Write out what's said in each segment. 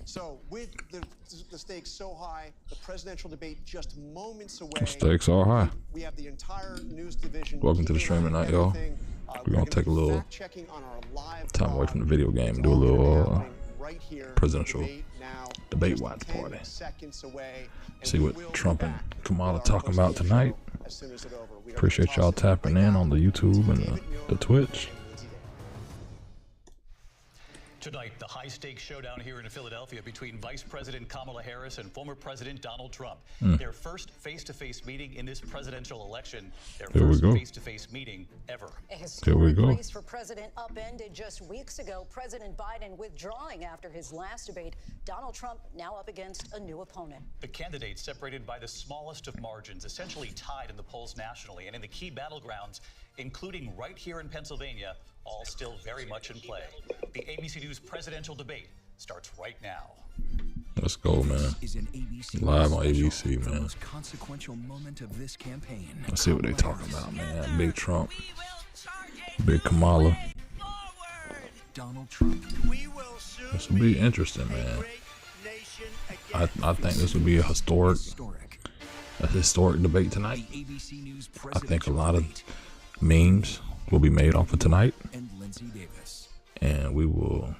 So with the stakes so high, the presidential debate just moments away. The stakes are high. We have the entire news division. Welcome to the stream tonight, y'all. We're going to take a little time away from the video game and do a little presidential debate watch party. See what Trump and Kamala talking about tonight. Appreciate y'all tapping in on the YouTube and the Twitch. Tonight, the high-stakes showdown here in Philadelphia between Vice President Kamala Harris and former President Donald Trump. Their first face-to-face meeting in this presidential election. Their first face-to-face meeting ever. A historic race for president upended just weeks ago. President Biden withdrawing after his last debate. Donald Trump now up against a new opponent. The candidates separated by the smallest of margins, essentially tied in the polls nationally and in the key battlegrounds, including right here in Pennsylvania, all still very much in play. The ABC News presidential debate starts right now. Let's go, man. Live on ABC, man. Consequential moment of this campaign. Let's see what they talking about, man. Big Trump, big Kamala. Donald Trump. This will be interesting, man. I think this will be a historic debate tonight. I think a lot of memes will be made off of tonight, and we will.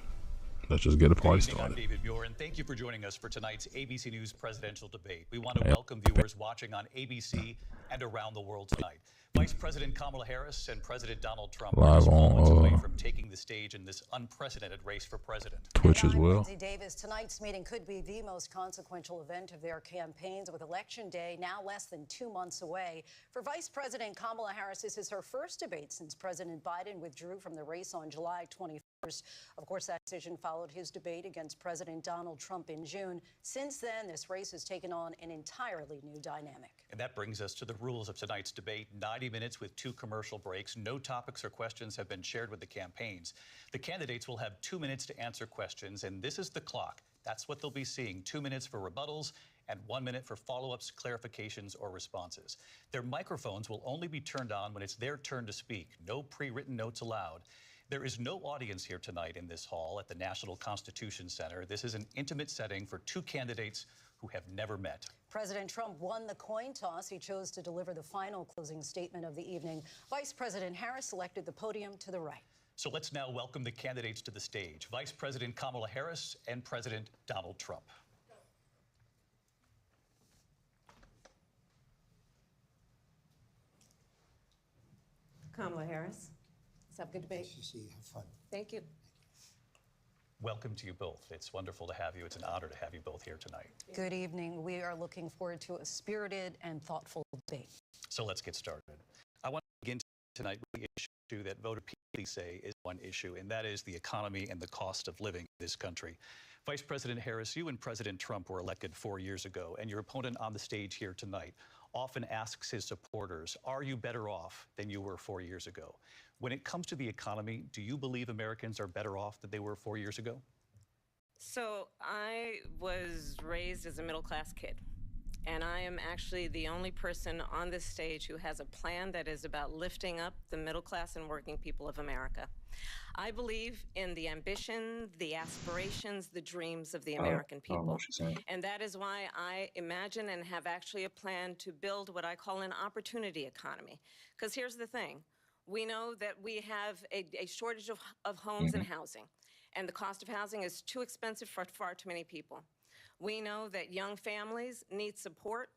Let's just get a party started. I'm David Muir, and thank you for joining us for tonight's ABC News presidential debate. We want to welcome viewers watching on ABC and around the world tonight. Vice President Kamala Harris and President Donald Trump are just moments away from taking the stage in this unprecedented race for president. Twitch as well. Davis, tonight's meeting could be the most consequential event of their campaigns, with Election Day now less than 2 months away. For Vice President Kamala Harris, this is her first debate since President Biden withdrew from the race on July 21st. Of course, that decision followed his debate against President Donald Trump in June. Since then, this race has taken on an entirely new dynamic. And that brings us to the rules of tonight's debate. 90 minutes with 2 commercial breaks. No topics or questions have been shared with the campaigns. The candidates will have 2 minutes to answer questions, and this is the clock. That's what they'll be seeing. 2 minutes for rebuttals and 1 minute for follow-ups, clarifications, or responses. Their microphones will only be turned on when it's their turn to speak. No pre-written notes allowed. There is no audience here tonight in this hall at the National Constitution Center. This is an intimate setting for 2 candidates who have never met. President Trump won the coin toss. He chose to deliver the final closing statement of the evening. Vice President Harris selected the podium to the right. So let's now welcome the candidates to the stage. Vice President Kamala Harris and President Donald Trump. Kamala Harris. Let's have a good debate. Have fun. Thank you. Welcome to you both. It's wonderful to have you. It's an honor to have you both here tonight. Good evening. We are looking forward to a spirited and thoughtful debate. So let's get started. I want to begin tonight with the issue that voters say is one issue, and that is the economy and the cost of living in this country. Vice President Harris, you and President Trump were elected 4 years ago, and your opponent on the stage here tonight often asks his supporters, are you better off than you were 4 years ago? When it comes to the economy, do you believe Americans are better off than they were 4 years ago? So I was raised as a middle-class kid, and I am actually the only person on this stage who has a plan that is about lifting up the middle class and working people of America. I believe in the ambition, the aspirations, the dreams of the American people. And that is why I imagine and have actually a plan to build what I call an opportunity economy. Because here's the thing. We know that we have a shortage of homes and housing, and the cost of housing is too expensive for far too many people. We know that young families need support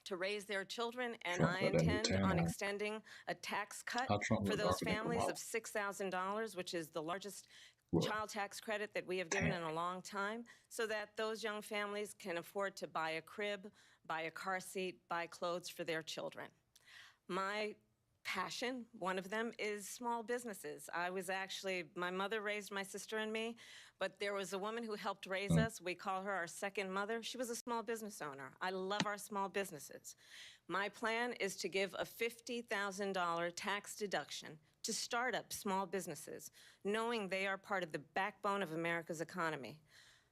to raise their children, and I intend on extending a tax cut for those families of $6,000, which is the largest child tax credit that we have given in a long time, so that those young families can afford to buy a crib, buy a car seat, buy clothes for their children. My passion, one of them, is small businesses. My mother raised my sister and me, but there was a woman who helped raise us. We call her our second mother. She was a small business owner. I love our small businesses. My plan is to give a $50,000 tax deduction to start up small businesses, knowing they are part of the backbone of America's economy.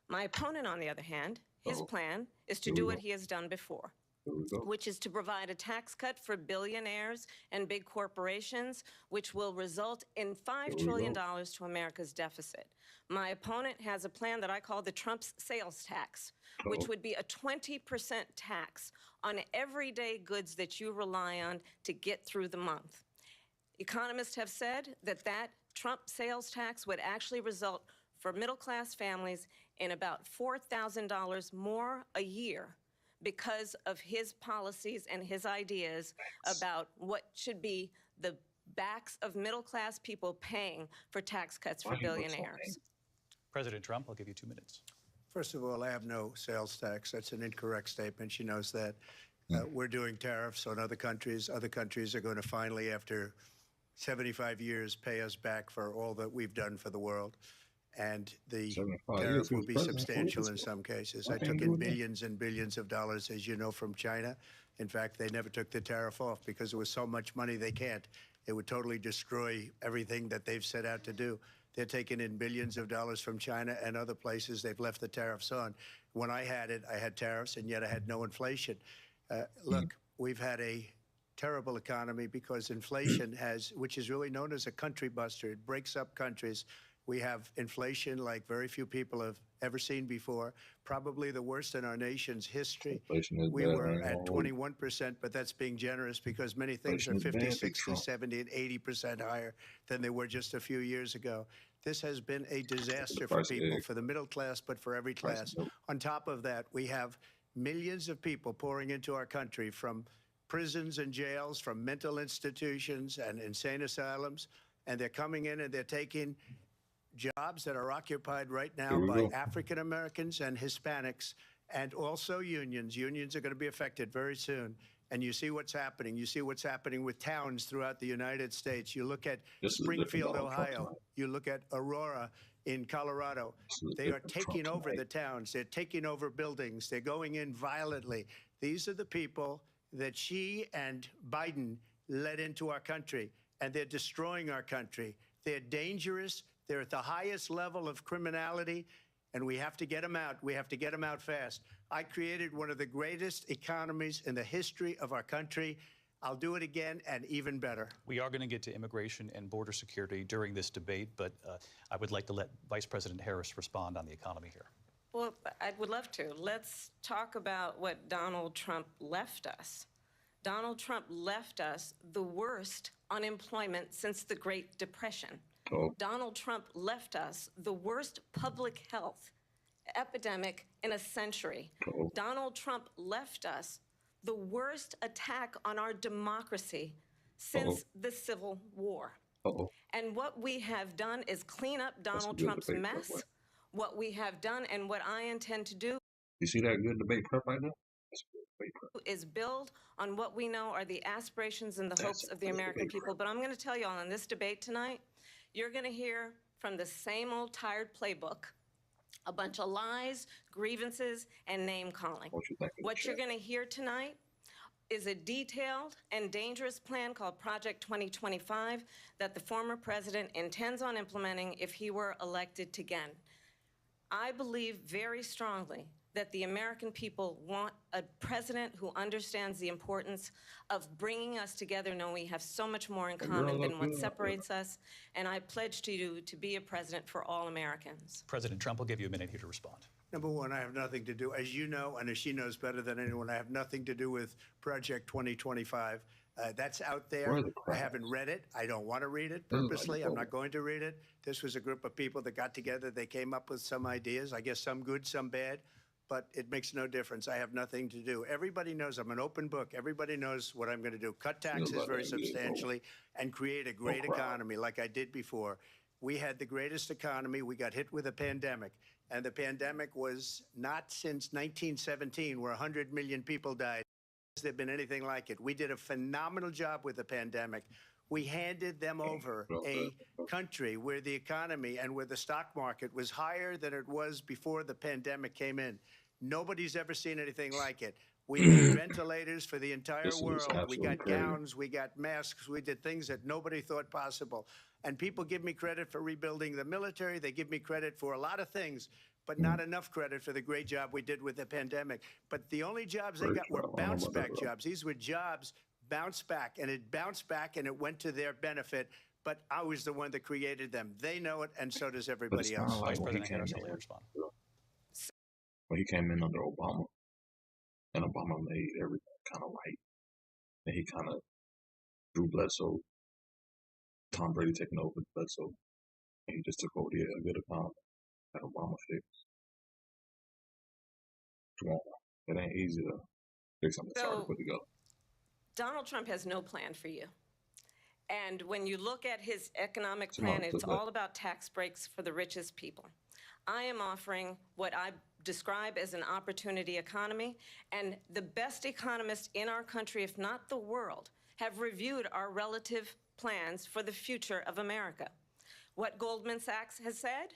My opponent, on the other hand, his plan is to do what he has done before. which is to provide a tax cut for billionaires and big corporations, which will result in $5 trillion to America's deficit. My opponent has a plan that I call the Trump's sales tax, which would be a 20% tax on everyday goods that you rely on to get through the month. Economists have said that that Trump sales tax would actually result for middle-class families in about $4,000 more a year because of his policies and his ideas about what should be the backs of middle-class people paying for tax cuts for billionaires. President Trump, I'll give you 2 minutes. First of all, I have no sales tax. That's an incorrect statement. She knows that. We're doing tariffs on other countries. Other countries are going to finally, after 75 years, pay us back for all that we've done for the world. And the tariff will be substantial in some cases. I took in billions and billions of dollars, as you know, from China. In fact, they never took the tariff off because there was so much money they can't. It would totally destroy everything that they've set out to do. They're taking in billions of dollars from China and other places. They've left the tariffs on. When I had it, I had tariffs, and yet I had no inflation. Look, we've had a terrible economy because inflation has, which is really known as a country buster. It breaks up countries. We have inflation like very few people have ever seen before, probably the worst in our nation's history. We were at 21%, but that's being generous because many things are 50, 60, 70, and 80% higher than they were just a few years ago. This has been a disaster for people, for the middle class, but for every class. On top of that, we have millions of people pouring into our country from prisons and jails, from mental institutions and insane asylums, and they're coming in and they're taking jobs that are occupied right now by African Americans and Hispanics, and also unions. Unions are going to be affected very soon. And you see what's happening. You see what's happening with towns throughout the United States. You look at Springfield, Ohio. You look at Aurora in Colorado. They are taking over the towns. They're taking over buildings. They're going in violently. These are the people that she and Biden led into our country, and they're destroying our country. They're dangerous. They're at the highest level of criminality, and we have to get them out. We have to get them out fast. I created one of the greatest economies in the history of our country. I'll do it again and even better. We are going to get to immigration and border security during this debate, but I would like to let Vice President Harris respond on the economy here. Well, I would love to. Let's talk about what Donald Trump left us. Donald Trump left us the worst unemployment since the Great Depression. Donald Trump left us the worst public health epidemic in a century. Donald Trump left us the worst attack on our democracy since the Civil War. And what we have done is clean up Donald Trump's mess. What we have done and what I intend to do You see that good debate prep right now? is build on what we know are the aspirations and the hopes of the American people. But I'm going to tell you all in this debate tonight, you're going to hear from the same old tired playbook, a bunch of lies, grievances, and name-calling. What you're going to hear tonight is a detailed and dangerous plan called Project 2025 that the former president intends on implementing if he were elected again. I believe very strongly that the American people want a president who understands the importance of bringing us together, knowing we have so much more in common than what separates us. And I pledge to you to be a president for all Americans. President Trump will give you a minute here to respond. Number one, I have nothing to do, as you know, and as she knows better than anyone, I have nothing to do with Project 2025. That's out there. I haven't read it. I don't want to read it purposely. I'm not going to read it. This was a group of people that got together. They came up with some ideas, I guess some good, some bad, but it makes no difference. I have nothing to do. Everybody knows I'm an open book. Everybody knows what I'm going to do. Cut taxes very substantially and create a great economy like I did before. We had the greatest economy. We got hit with a pandemic. And the pandemic was not since 1917, where 100 million people died. Has there been anything like it? We did a phenomenal job with the pandemic. We handed them over a country where the economy and where the stock market was higher than it was before the pandemic came in. Nobody's ever seen anything like it. We made ventilators for the entire world. We got gowns, we got masks, we did things that nobody thought possible. And people give me credit for rebuilding the military. They give me credit for a lot of things. but not enough credit for the great job we did with the pandemic. But the only jobs they got were bounce-back jobs. These were jobs bounce back, and it bounced back, and it went to their benefit. But I was the one that created them. They know it, and so does everybody else. Like Vice President Harris will respond. When he came in under Obama, and Obama made everything kind of right, and he kind of Drew Bledsoe, Tom Brady taking over Bledsoe, and he just took over a good economy that Obama fixed. Come on, it ain't easy to fix something that's hard to put together. Donald Trump has no plan for you. And when you look at his economic plan, it's all about tax breaks for the richest people. I am offering what I describe as an opportunity economy, and the best economists in our country, if not the world, have reviewed our relative plans for the future of America. What Goldman Sachs has said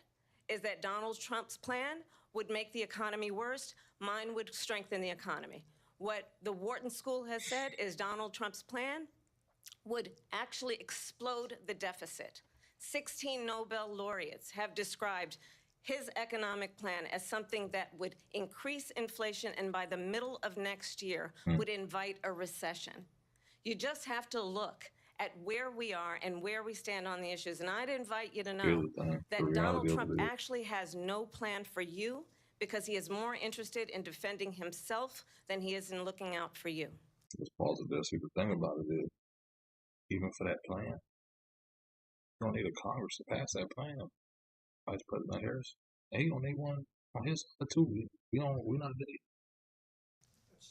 is that Donald Trump's plan would make the economy worse. Mine would strengthen the economy. What the Wharton School has said is Donald Trump's plan would actually explode the deficit. 16 Nobel laureates have described his economic plan as something that would increase inflation and by the middle of next year would invite a recession. You just have to look at where we are and where we stand on the issues. And I'd invite you to know that Donald Trump actually has no plan for you because he is more interested in defending himself than he is in looking out for you. Let's pause it there. See, the thing about it is, even for that plan, you don't need a Congress to pass that plan. Vice President Harris, and he don't need one on his side too. We're not there.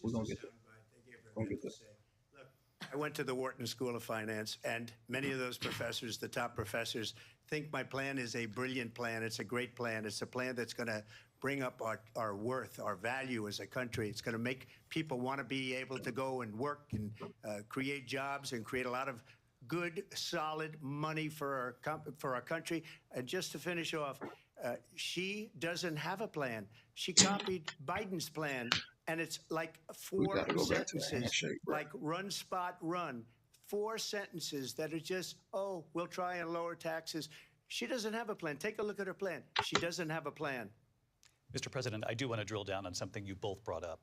We're gonna get there. We're gonna get there. Look, I went to the Wharton School of Finance, and many of those professors, the top professors, think my plan is a brilliant plan. It's a great plan. It's a plan that's going to bring up our worth, our value as a country. It's going to make people want to be able to go and work and create jobs and create a lot of good, solid money for our country. And just to finish off, she doesn't have a plan. She copied Biden's plan, and it's like 4 sentences, like run, spot, run. 4 sentences that are just, oh, we'll try and lower taxes. She doesn't have a plan. Take a look at her plan. She doesn't have a plan. Mr. President, I do want to drill down on something you both brought up.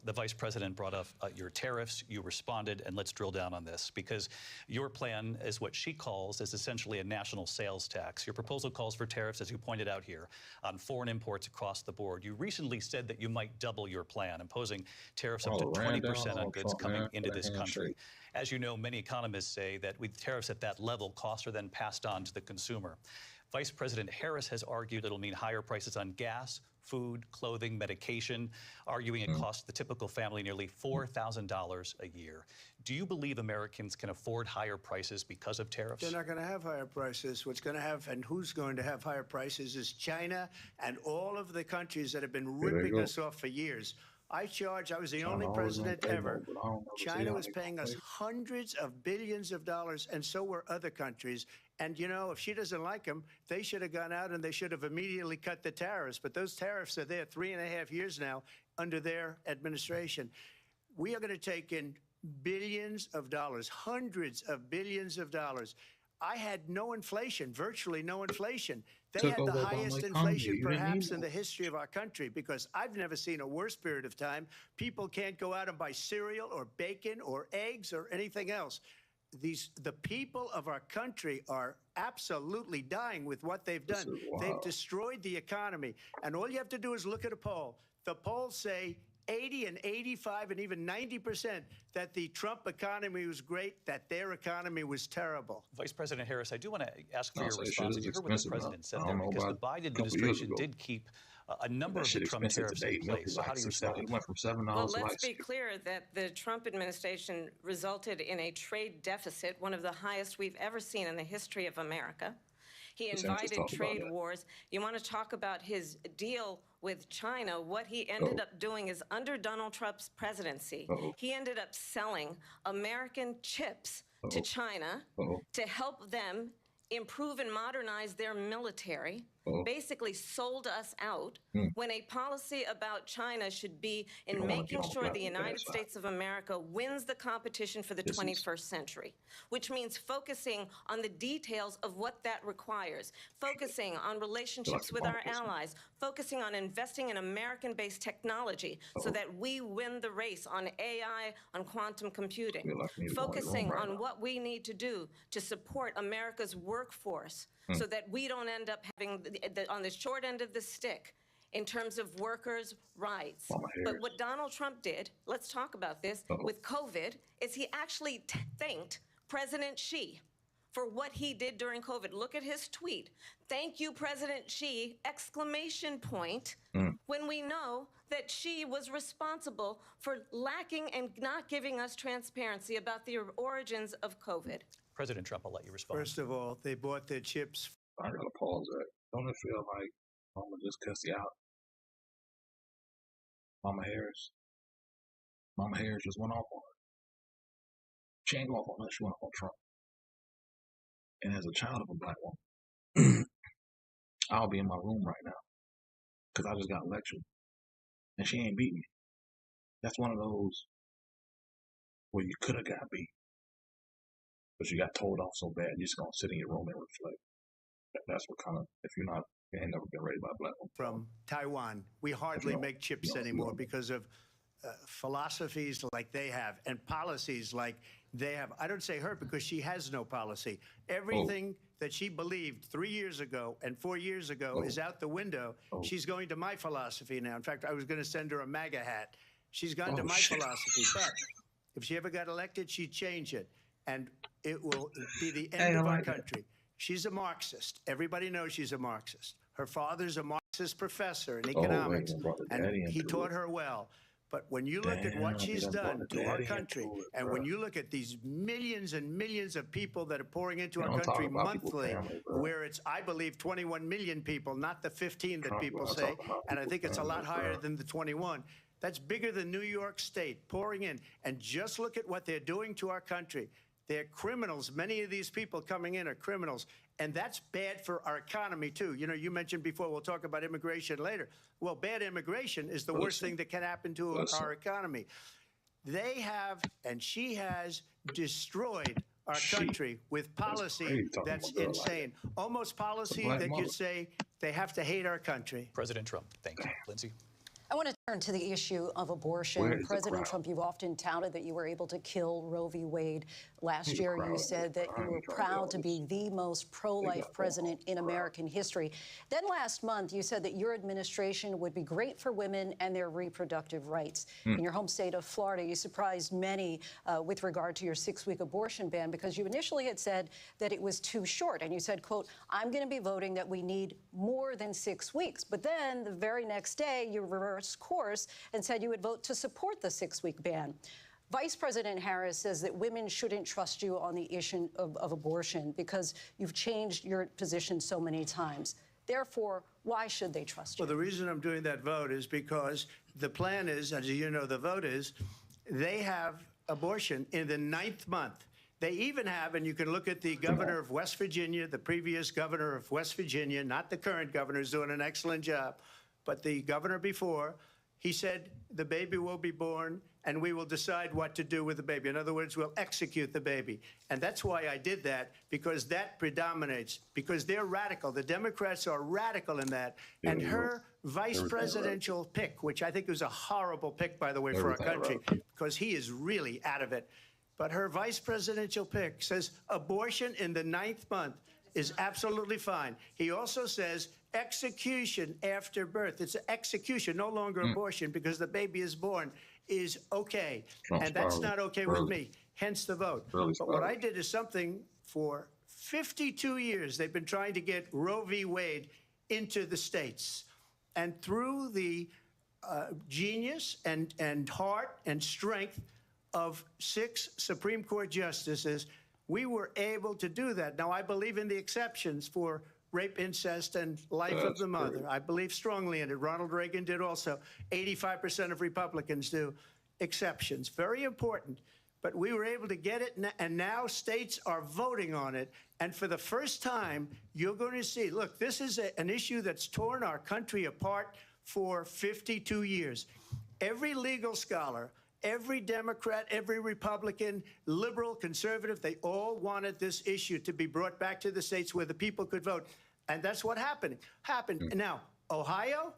The Vice President brought up your tariffs. You responded, and let's drill down on this, because your plan is what she calls is essentially a national sales tax. Your proposal calls for tariffs, as you pointed out here, on foreign imports across the board. You recently said that you might double your plan, imposing tariffs up to 20% on goods coming into this country. As you know, many economists say that with tariffs at that level, costs are then passed on to the consumer. Vice President Harris has argued it'll mean higher prices on gas, food, clothing, medication, arguing it costs the typical family nearly $4,000 a year. Do you believe Americans can afford higher prices because of tariffs? They're not going to have higher prices. What's going to have, and who's going to have higher prices, is China and all of the countries that have been ripping us off for years. I was the only president ever. China was paying us hundreds of billions of dollars, and so were other countries. And, you know, if she doesn't like them, they should have gone out and they should have immediately cut the tariffs. But those tariffs are there 3.5 years now under their administration. We are going to take in billions of dollars, hundreds of billions of dollars. I had no inflation, virtually no inflation. They had the highest inflation perhaps in the history of our country, because I've never seen a worse period of time. People can't go out and buy cereal or bacon or eggs or anything else. The people of our country are absolutely dying with what they've done. They've destroyed the economy. And all you have to do is look at a poll. The polls say 80 and 85 and even 90% that the Trump economy was great, that their economy was terrible. Vice President Harris, I do want to ask for your response. You heard what the president said there, because the Biden administration did keep a number of the Trump tariffs in place. So how do you respond? It went from $7 well, let's be clear that the Trump administration resulted in a trade deficit, one of the highest we've ever seen in the history of America. He invited trade wars. You want to talk about his deal with China? What he ended up doing is, under Donald Trump's presidency, he ended up selling American chips to China to help them improve and modernize their military. basically sold us out when a policy about China should be in making sure the United States of America wins the competition for the 21st century, which means focusing on the details of what that requires, focusing on relationships with our allies, focusing on investing in American-based technology so that we win the race on AI, on quantum computing, focusing on what we need to do to support America's workforce so that we don't end up having on the short end of the stick in terms of workers' rights. But what Donald Trump did, let's talk about this, with COVID, is he actually thanked President Xi for what he did during COVID. Look at his tweet. Thank you, President Xi, exclamation point, when we know that Xi was responsible for lacking and not giving us transparency about the origins of COVID. President Trump, I'll let you respond. First of all, they bought their chips. I gotta pause that. Don't it feel like Mama just cussed you out? Mama Harris just went off on her. She ain't going off on us, she went off on Trump. And as a child of a black woman, I'll be in my room right now because I just got lectured and she ain't beat me. That's one of those where you could have got beat, but you got told off so bad, you're just going to sit in your room and reflect. That's what kind of, if you ain't never been raised by a black woman. From Taiwan, we hardly make chips anymore because of philosophies like they have and policies like they have. I don't say her because she has no policy. Everything that she believed 3 years ago and 4 years ago is out the window. She's going to my philosophy now. In fact, I was going to send her a Maga hat. She's gone to my philosophy. But if she ever got elected, she'd change it. And it will be the end of our country. She's a Marxist. Everybody knows she's a Marxist. Her father's a Marxist professor in economics, and he taught her well. But when you look at what she's done to our country, and when you look at these millions and millions of people that are pouring into our country monthly, where it's, I believe, 21 million people, not the 15 that people say, and I think it's a lot higher than the 21. That's bigger than New York State pouring in. And just look at what they're doing to our country. They're criminals. Many of these people coming in are criminals. And that's bad for our economy, too. You know, you mentioned before, we'll talk about immigration later. Well, bad immigration is the worst thing that can happen to our economy. They have, and she has, destroyed our country with policy that's insane. Almost policy that you'd say they have to hate our country. President Trump, thank you. Lindsay? I want to turn to the issue of abortion. President Trump, you've often touted that you were able to kill Roe v. Wade. Last year, you said that you were proud to be the most pro-life president in American history. Then last month, you said that your administration would be great for women and their reproductive rights. In your home state of Florida, you surprised many with regard to your 6-week abortion ban because you initially had said that it was too short. And you said, quote, I'm going to be voting that we need more than 6 weeks. But then the very next day, you reversed course and said you would vote to support the 6-week ban. Vice President Harris says that women shouldn't trust you on the issue of abortion because you've changed your position so many times. Therefore, why should they trust you? Well, the reason I'm doing that vote is because the plan is, as you know, the vote is, they have abortion in the 9th month. They even have, and you can look at the governor of West Virginia, the previous governor of West Virginia, not the current governor, who's doing an excellent job, but the governor before, he said the baby will be born and we will decide what to do with the baby. In other words, we'll execute the baby. And that's why I did that, because that predominates, because they're radical. The Democrats are radical in that. And her vice presidential pick, which I think was a horrible pick, by the way, for our country, because he is really out of it. But her vice presidential pick says abortion in the 9th month is absolutely fine. He also says execution after birth. It's an execution, no longer abortion, because the baby is born, is okay. And that's not okay with me, hence the vote. But what I did is something for 52 years. They've been trying to get Roe v. Wade into the states. And through the genius and heart and strength of 6 Supreme Court justices, we were able to do that. Now, I believe in the exceptions for rape, incest, and life of the mother. I believe strongly in it. Ronald Reagan did also. 85% of Republicans do. Exceptions, very important. but we were able to get it, and now states are voting on it. And for the first time, you're going to see, look, this is an issue that's torn our country apart for 52 years. Every legal scholar, every Democrat, every Republican, liberal, conservative, they all wanted this issue to be brought back to the states where the people could vote. And that's what happened. Now, Ohio,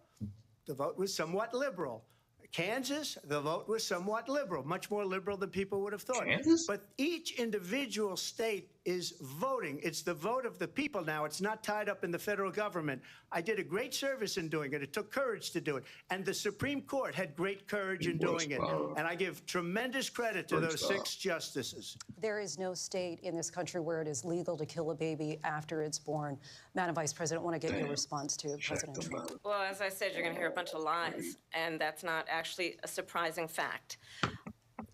the vote was somewhat liberal. Kansas, the vote was somewhat liberal, much more liberal than people would have thought. Kansas? But each individual state is voting. It's the vote of the people now. It's not tied up in the federal government. I did a great service in doing it. It took courage to do it. And the Supreme Court had great courage in doing it. And I give tremendous credit to those 6 justices. There is no state in this country where it is legal to kill a baby after it's born. Madam Vice President, I want to get your response to President Trump. Well, as I said, you're going to hear a bunch of lies, and that's not actually a surprising fact.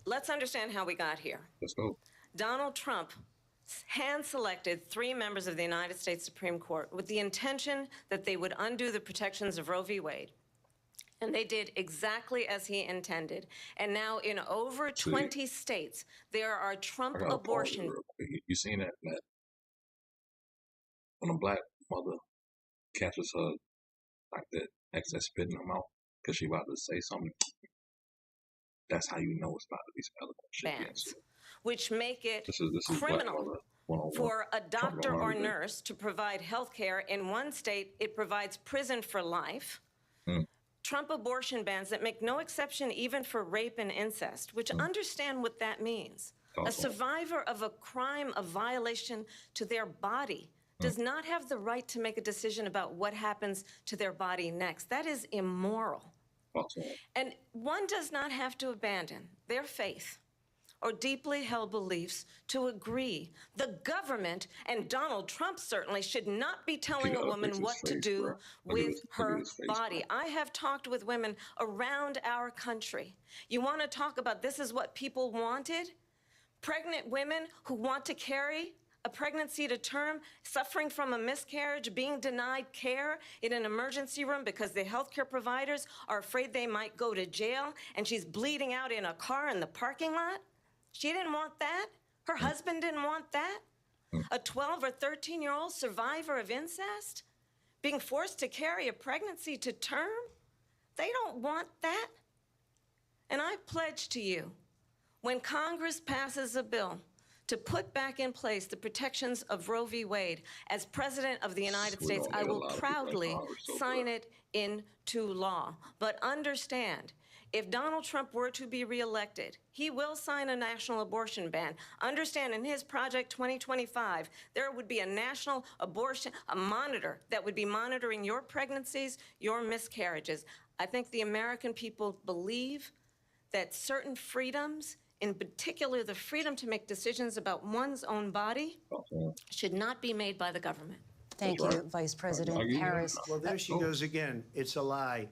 Let's understand how we got here. Let's go. Donald Trump hand-selected 3 members of the United States Supreme Court with the intention that they would undo the protections of Roe v. Wade. And they did exactly as he intended. And now in over 20 states, there are Trump abortion. You seen that when a black mother catches her like that excess spit in her mouth because she about to say something? That's how you know it's about to be some eloquent shit. Bans, which make it this is criminal for a doctor or nurse to provide health care. In one state, it provides prison for life. Trump abortion bans that make no exception even for rape and incest, which understand what that means. A survivor of a crime of violation to their body does not have the right to make a decision about what happens to their body next. That is immoral. And one does not have to abandon their faith or deeply held beliefs to agree. The government, and Donald Trump certainly, should not be telling a woman what to do with her body. I have talked with women around our country. You want to talk about this is what people wanted? Pregnant women who want to carry a pregnancy to term, suffering from a miscarriage, being denied care in an emergency room because the healthcare providers are afraid they might go to jail, and she's bleeding out in a car in the parking lot. She didn't want that. Her husband didn't want that. A 12 or 13-year-old survivor of incest being forced to carry a pregnancy to term? They don't want that. And I pledge to you, when Congress passes a bill to put back in place the protections of Roe v. Wade, as President of the United States, I will proudly sign it into law. But understand, if Donald Trump were to be reelected, he will sign a national abortion ban. Understand, in his Project 2025, there would be a national abortion, a monitor that would be monitoring your pregnancies, your miscarriages. I think the American people believe that certain freedoms, in particular the freedom to make decisions about one's own body, should not be made by the government. Thank you, Vice President Harris. Well, there she goes again. It's a lie.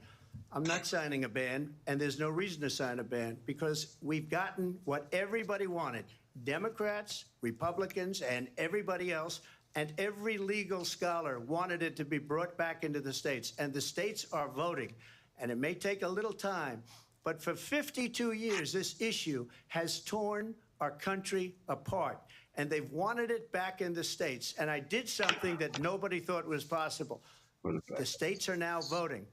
I'm not signing a ban, and there's no reason to sign a ban, because we've gotten what everybody wanted. Democrats, Republicans, and everybody else, and every legal scholar wanted it to be brought back into the states, and the states are voting. And it may take a little time, but for 52 years, this issue has torn our country apart, and they've wanted it back in the states. And I did something that nobody thought was possible. The states are now voting.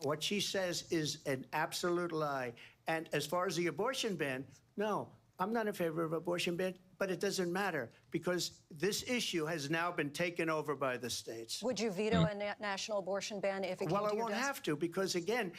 What she says is an absolute lie. And as far as the abortion ban, no, I'm not in favor of abortion ban, but it doesn't matter, because this issue has now been taken over by the states. Would you veto a national abortion ban if it came to your desk? Well, I won't have to, because, again,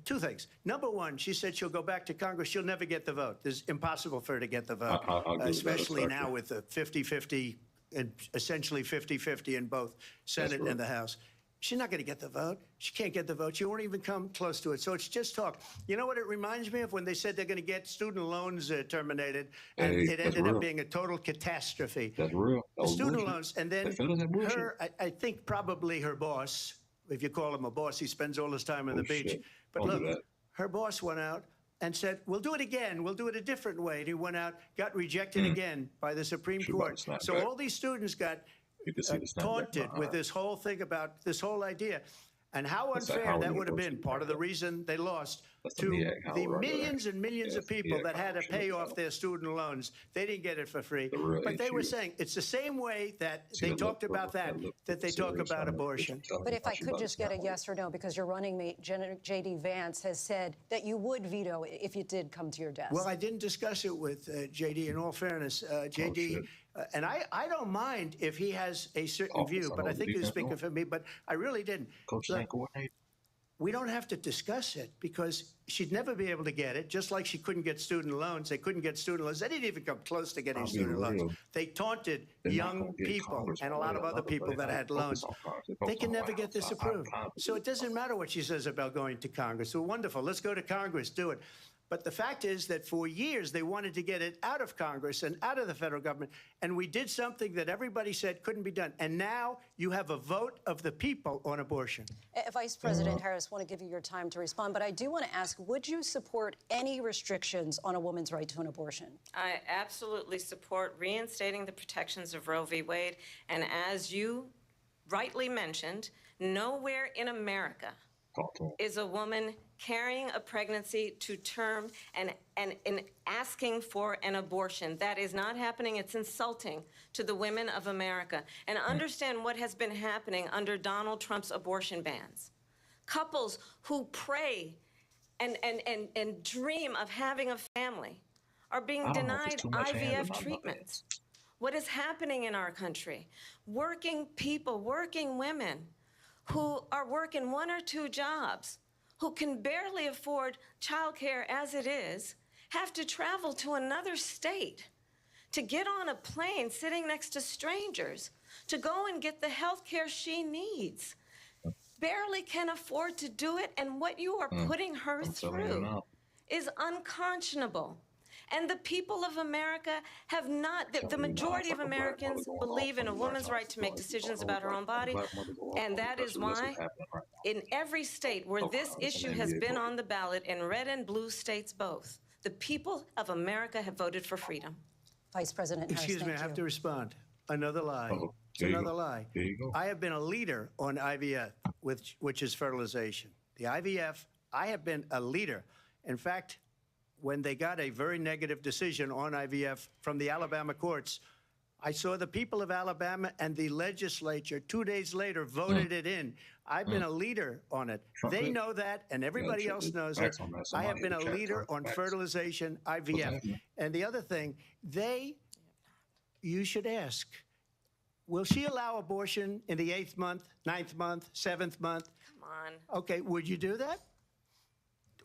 2 things. Number one, she said she'll go back to Congress. She'll never get the vote. It's impossible for her to get the vote, especially now with the 50-50, and essentially 50-50 in both Senate and the House. She's not going to get the vote. She can't get the vote. She won't even come close to it. So it's just talk. You know what it reminds me of? When they said they're going to get student loans terminated, and it ended up being a total catastrophe. That's real. The student loans, and then her, I think probably her boss, if you call him a boss, he spends all his time on the beach. But look, her boss went out and said, we'll do it again. We'll do it a different way. And he went out, got rejected again by the Supreme Court. So all these students got taunted with this whole thing about this whole idea. And how unfair that would have been. Part of the reason they lost to the millions and millions of people that had to pay off their student loans. They didn't get it for free. But they were saying it's the same way that they talked about that they talk about abortion. But if I could just get a yes or no, because your running mate, J.D. Vance, has said that you would veto it if it did come to your desk. Well, I didn't discuss it with J.D. In all fairness, J.D. And I don't mind if he has a certain view, but I think he was speaking for me, but I really didn't. We don't have to discuss it because she'd never be able to get it, just like she couldn't get student loans. They couldn't get student loans. They didn't even come close to getting student loans. They taunted young people and a lot of other people that had loans. They can never get this approved. So it doesn't matter what she says about going to Congress. So wonderful. Let's go to Congress. Do it. But the fact is that for years, they wanted to get it out of Congress and out of the federal government. And we did something that everybody said couldn't be done. And now you have a vote of the people on abortion. Vice President Harris, I want to give you your time to respond. But I do want to ask, would you support any restrictions on a woman's right to an abortion? I absolutely support reinstating the protections of Roe v. Wade. And as you rightly mentioned, nowhere in America is a woman carrying a pregnancy to term and asking for an abortion. That is not happening. It's insulting to the women of America. And understand what has been happening under Donald Trump's abortion bans. Couples who pray and dream of having a family are being denied IVF treatments. What is happening in our country? Working people, working women who are working 1 or 2 jobs, who can barely afford childcare as it is, have to travel to another state to get on a plane sitting next to strangers to go and get the health care she needs. Barely can afford to do it, and what you are putting her through is unconscionable. And the people of America have not, the majority of Americans believe in a woman's right to make decisions about her own body. And that is why in every state where this issue has been on the ballot, in red and blue states both, the people of America have voted for freedom. Vice President Harris, excuse me, I have to respond. Another lie. It's another lie. I have been a leader on IVF, which is fertilization. The IVF, I have been a leader. In fact, when they got a very negative decision on IVF from the Alabama courts, I saw the people of Alabama and the legislature 2 days later voted it in. I've been a leader on it. They know that, and everybody else knows it. I have been a leader on fertilization, IVF. And the other thing, you should ask, will she allow abortion in the 8th month, 9th month, 7th month? Come on. Okay, would you do that?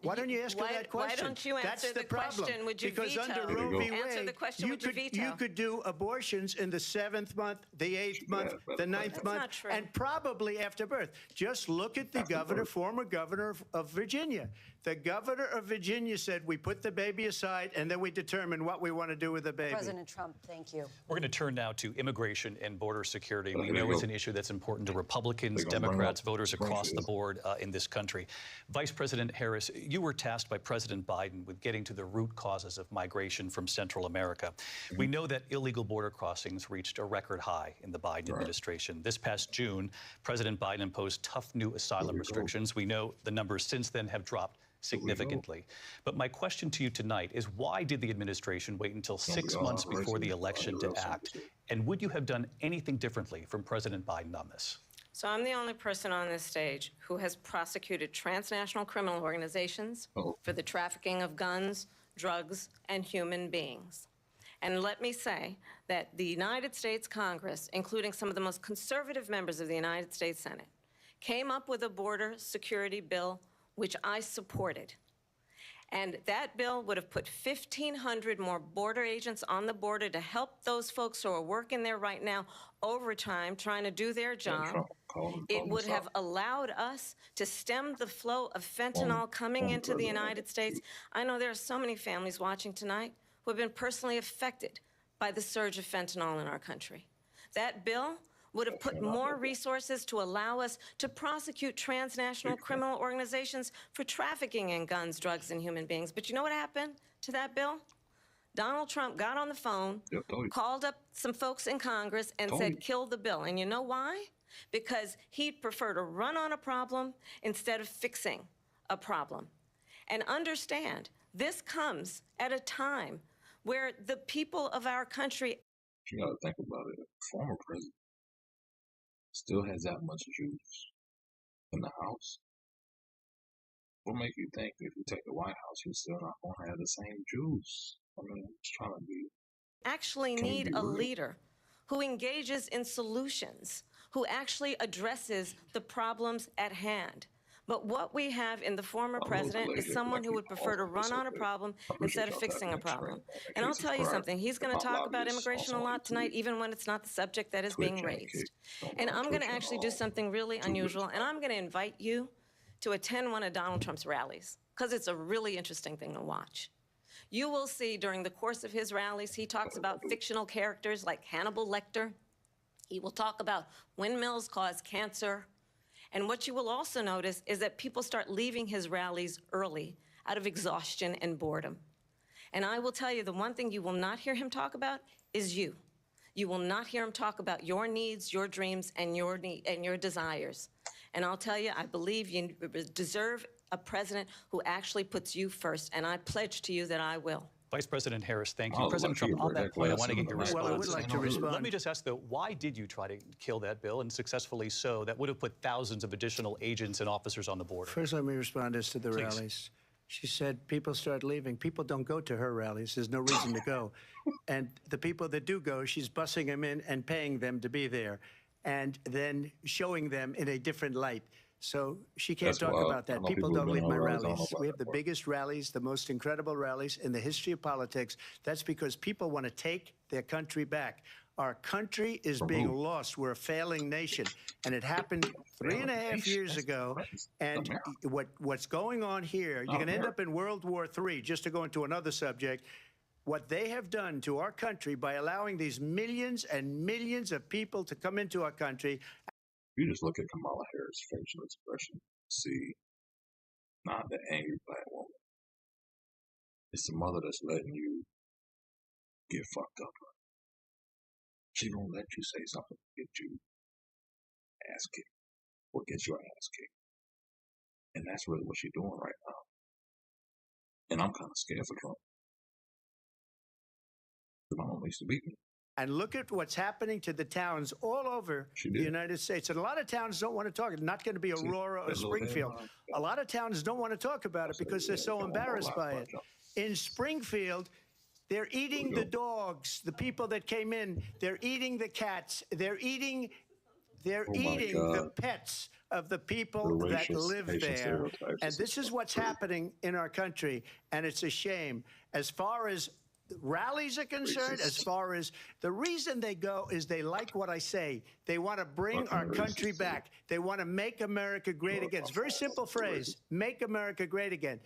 Why don't you ask her that question? Why don't you answer the question? Would you because veto? Under Roe v. Answer the Wade, question. Would you veto? You could do abortions in the 7th month, the 8th month, the 9th month, and probably after birth. Just look at the former governor of Virginia. The governor of Virginia said we put the baby aside and then we determine what we want to do with the baby. President Trump, thank you. We're going to turn now to immigration and border security. We know it's an issue that's important to Republicans, Democrats, voters across the board in this country. Vice President Harris, you were tasked by President Biden with getting to the root causes of migration from Central America. We know that illegal border crossings reached a record high in the Biden administration. This past June, President Biden imposed tough new asylum restrictions. We know the numbers since then have dropped significantly. But my question to you tonight is, why did the administration wait until 6 months before the election to act? And would you have done anything differently from President Biden on this? So I'm the only person on this stage who has prosecuted transnational criminal organizations for the trafficking of guns, drugs, and human beings. And let me say that the United States Congress, including some of the most conservative members of the United States Senate, came up with a border security bill which I supported. And that bill would have put 1,500 more border agents on the border to help those folks who are working there right now overtime trying to do their job. It would have allowed us to stem the flow of fentanyl coming into the United States. I know there are so many families watching tonight who have been personally affected by the surge of fentanyl in our country. That bill would have put more resources to allow us to prosecute transnational criminal organizations for trafficking in guns, drugs, and human beings. But you know what happened to that bill? Donald Trump got on the phone, called up some folks in Congress, and said, kill the bill. And you know why? Because he'd prefer to run on a problem instead of fixing a problem. And understand, this comes at a time where the people of our country. You got to think about it. A former president still has that much juice in the House. What makes you think if you take the White House, he's still not going to have the same juice? I mean, it's trying to be. Actually need a leader who engages in solutions, who actually addresses the problems at hand. But what we have in the former president is someone who would prefer to run on a problem instead of fixing a problem. And I'll tell you something, he's going to talk about immigration a lot tonight, even when it's not the subject that is being raised. And I'm going to actually do something really unusual, and I'm going to invite you to attend one of Donald Trump's rallies, because it's a really interesting thing to watch. You will see during the course of his rallies, he talks about fictional characters like Hannibal Lecter. He will talk about windmills cause cancer. And what you will also notice is that people start leaving his rallies early out of exhaustion and boredom. And I will tell you, the one thing you will not hear him talk about is you. You will not hear him talk about your needs, your dreams, and your desires. And I'll tell you, I believe you deserve a president who actually puts you first, and I pledge to you that I will. Vice President Harris, thank you. President Trump, on that point, I want to get your response. Well, I would like to respond. Let me just ask, though, why did you try to kill that bill, and successfully so, that would have put thousands of additional agents and officers on the border? First, let me respond as to the Please. rallies. She said people start leaving. People don't go to her rallies. There's no reason to go. And the people that do go, she's bussing them in and paying them to be there, and then showing them in a different light. So she can't talk about that. People don't leave my rallies. We have the biggest rallies, the most incredible rallies in the history of politics. That's because people want to take their country back. Our country is being lost. We're a failing nation. And it happened 3.5 years ago. And what's going on here, you're going to end up in World War III, just to go into another subject. What they have done to our country by allowing these millions and millions of people to come into our country. You just look at Kamala Harris' facial expression, see, not the angry black woman. It's the mother that's letting you get fucked up. She don't let you say something to get you ass kicked or get your ass kicked. And that's really what she's doing right now. And I'm kind of scared for Trump. Because I don't used to beat me. And look at what's happening to the towns all over the United States. And a lot of towns don't want to talk. It's not going to be Aurora or Springfield. A lot of towns don't want to talk about it because they're so embarrassed by it. In Springfield, they're eating the dogs, the people that came in. They're eating the cats. They're eating the pets of the people that live there. And this is what's happening in our country. And it's a shame. As far as rallies are concerned, as far as the reason they go is they like what I say. They want to bring our country back. They want to make America great again. It's a very simple phrase, make America great again.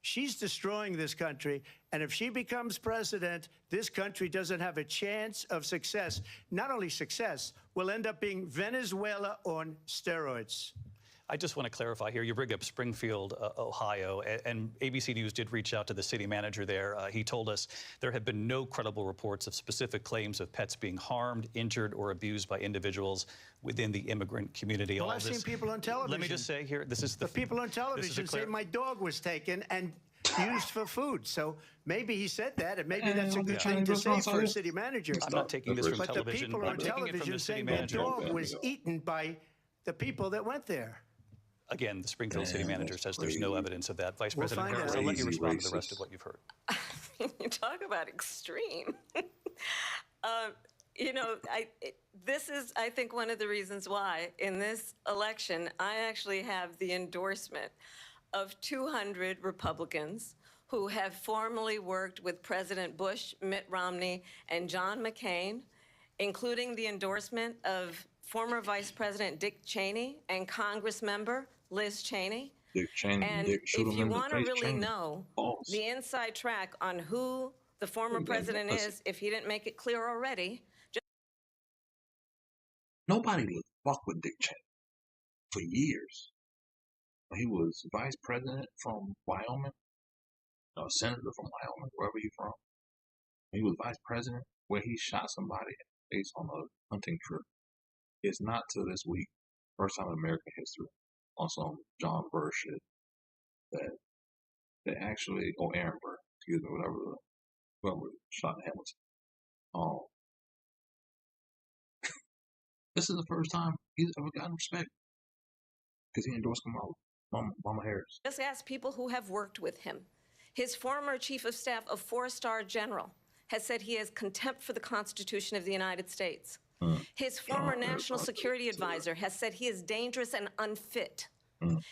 She's destroying this country, and if she becomes president, this country doesn't have a chance of success. Not only success, we'll end up being Venezuela on steroids. I just want to clarify here. You bring up Springfield, Ohio, and ABC News did reach out to the city manager there. He told us there have been no credible reports of specific claims of pets being harmed, injured, or abused by individuals within the immigrant community. Well, I've seen people on television. Let me just say here, this is the people on television say my dog was taken and used for food. So maybe he said that, and maybe that's a good thing to say for a city manager. I'm not taking this from but television. the people on I'm taking it from television the city saying manager. the dog was eaten by the people that went there. Again, the Springfield city manager says there's no evidence of that. Vice President Harris, I'll let you respond to the rest of what you've heard. You talk about extreme. You know, this is, I think, one of the reasons why in this election, I actually have the endorsement of 200 Republicans who have formally worked with President Bush, Mitt Romney, and John McCain, including the endorsement of former Vice President Dick Cheney and Congress member Liz Cheney. Dick Cheney, and if you want to really know the inside track on who the former president is, if he didn't make it clear already, nobody would fuck with Dick Cheney for years. He was vice president from Wyoming, senator from Wyoming, wherever you're from. He was vice president where he shot somebody based on a hunting trip. It's not till this week, first time in American history, on some John Burr shit, that They actually, or Ehrenberg, excuse me, whoever shot Hamilton. This is the first time he's ever gotten respect because he endorsed Kamala Harris. Just ask people who have worked with him. His former chief of staff, a 4-star general, has said he has contempt for the Constitution of the United States. His former national security advisor has said he is dangerous and unfit.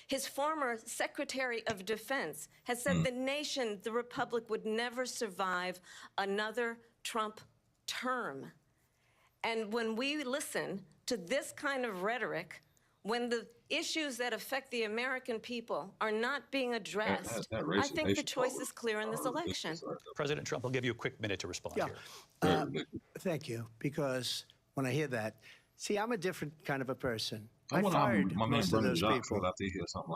His former Secretary of Defense has said the nation, the Republic, would never survive another Trump term. And when we listen to this kind of rhetoric, when the issues that affect the American people are not being addressed, I think the choice is clear in this election. President Trump, I'll give you a quick minute to respond here. Thank you, because when I hear that, see, I'm a different kind of a person. I fired most of those people,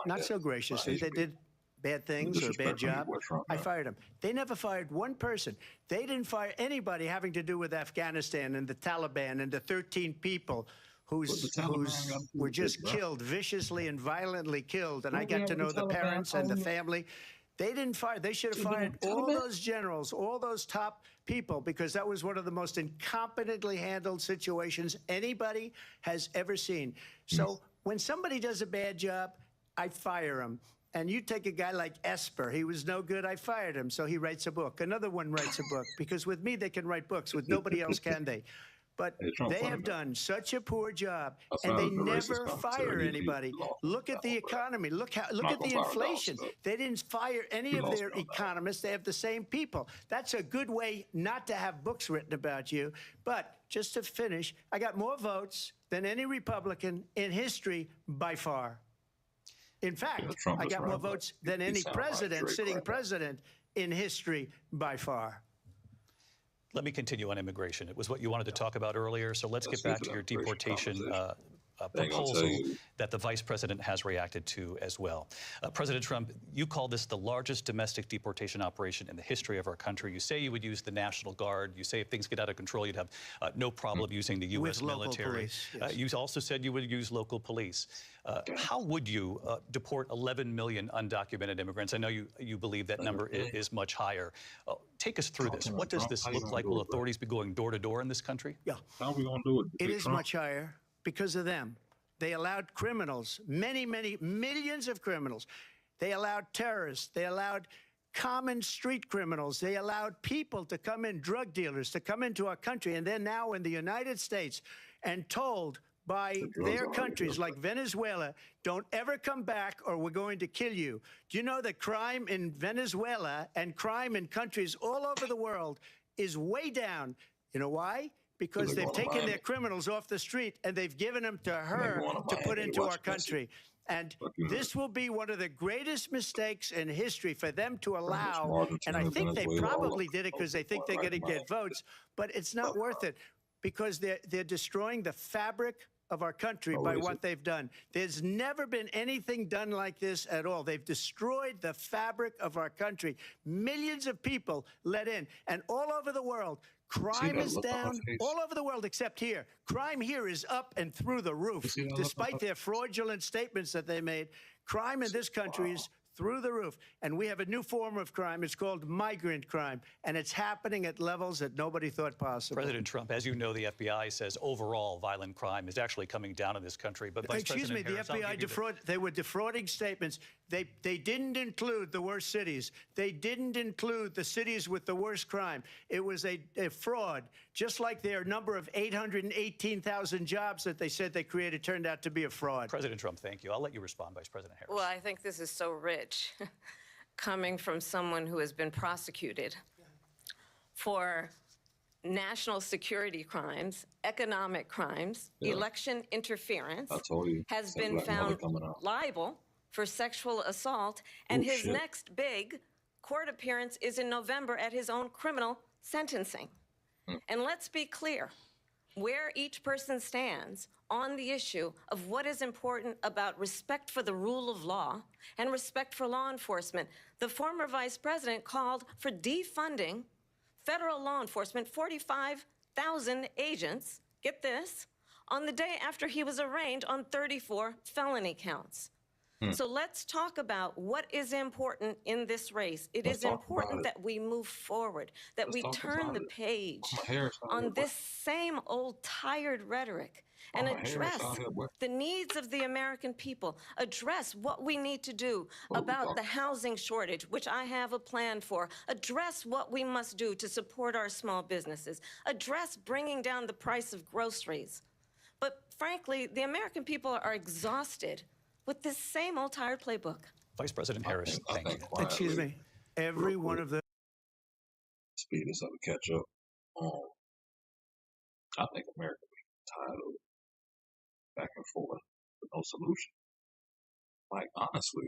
not so graciously. They did bad things or a bad job. I fired them. They never fired one person. They didn't fire anybody having to do with Afghanistan and the Taliban and the 13 people who were just killed, viciously and violently killed. And I got to know the parents and the family. They didn't fire. They should have fired all those generals, all those top people, because that was one of the most incompetently handled situations anybody has ever seen. So when somebody does a bad job, I fire him. And you take a guy like Esper. He was no good. I fired him. So he writes a book. Another one writes a book. Because with me, they can write books. With nobody else can they. But they have done such a poor job, and they never fire anybody. Look at the economy. Look at the inflation. They didn't fire any of their economists. They have the same people. That's a good way not to have books written about you. But just to finish, I got more votes than any Republican in history by far. In fact, I got more votes than any president, sitting president in history by far. Let me continue on immigration. It was what you wanted to talk about earlier, so let's get back to your deportation proposal that the vice president has reacted to as well. President Trump, you call this the largest domestic deportation operation in the history of our country. You say you would use the National Guard. You say if things get out of control, you'd have no problem using the U.S. military. Police, yes. You also said you would use local police. How would you deport 11 million undocumented immigrants? I know you believe that number is much higher. Take us through this. What does this look like? Will authorities be going door to door in this country? Yeah. How are we going to do it? It is much higher because of them. They allowed criminals, many millions of criminals. They allowed terrorists. They allowed common street criminals. They allowed people to come in, drug dealers, to come into our country. And they're now in the United States and told by their countries like Venezuela, don't ever come back or we're going to kill you. Do you know that crime in Venezuela and crime in countries all over the world is way down? You know why? Because they've taken their criminals off the street and they've given them to her to put into our country. And this will be one of the greatest mistakes in history for them to allow. And I think they probably did it because they think they're going to get votes. But it's not worth it because they're destroying the fabric of our country by what they've done. There's never been anything done like this at all. They've destroyed the fabric of our country. Millions of people let in. And all over the world, crime is down all over the world except here. Crime here is up and through the roof. Despite their fraudulent statements that they made, crime in this country is through the roof. And we have a new form of crime. It's called migrant crime. And it's happening at levels that nobody thought possible. President Trump, as you know, the FBI says overall violent crime is actually coming down in this country. But Vice President Harris, the FBI they were defrauding statements. They didn't include the worst cities. They didn't include the cities with the worst crime. It was a fraud, just like their number of 818,000 jobs that they said they created turned out to be a fraud. President Trump, thank you. I'll let you respond, Vice President Harris. Well, I think this is so rich, coming from someone who has been prosecuted for national security crimes, economic crimes, election interference, has been found liable for sexual assault, and his next big court appearance is in November at his own criminal sentencing. And let's be clear, where each person stands on the issue of what is important about respect for the rule of law and respect for law enforcement. The former vice president called for defunding federal law enforcement, 45,000 agents, get this, on the day after he was arraigned on 34 felony counts. So let's talk about what is important in this race. It is important that we move forward, that we turn the page on this same old tired rhetoric and address the needs of the American people, address what we need to do about the housing shortage, which I have a plan for, address what we must do to support our small businesses, address bringing down the price of groceries. But frankly, the American people are exhausted with this same old tired playbook. Vice President Harris, thank you. Excuse me. Every one of the speed this up and catch up. I think America be tired of back and forth with no solution. Like, honestly,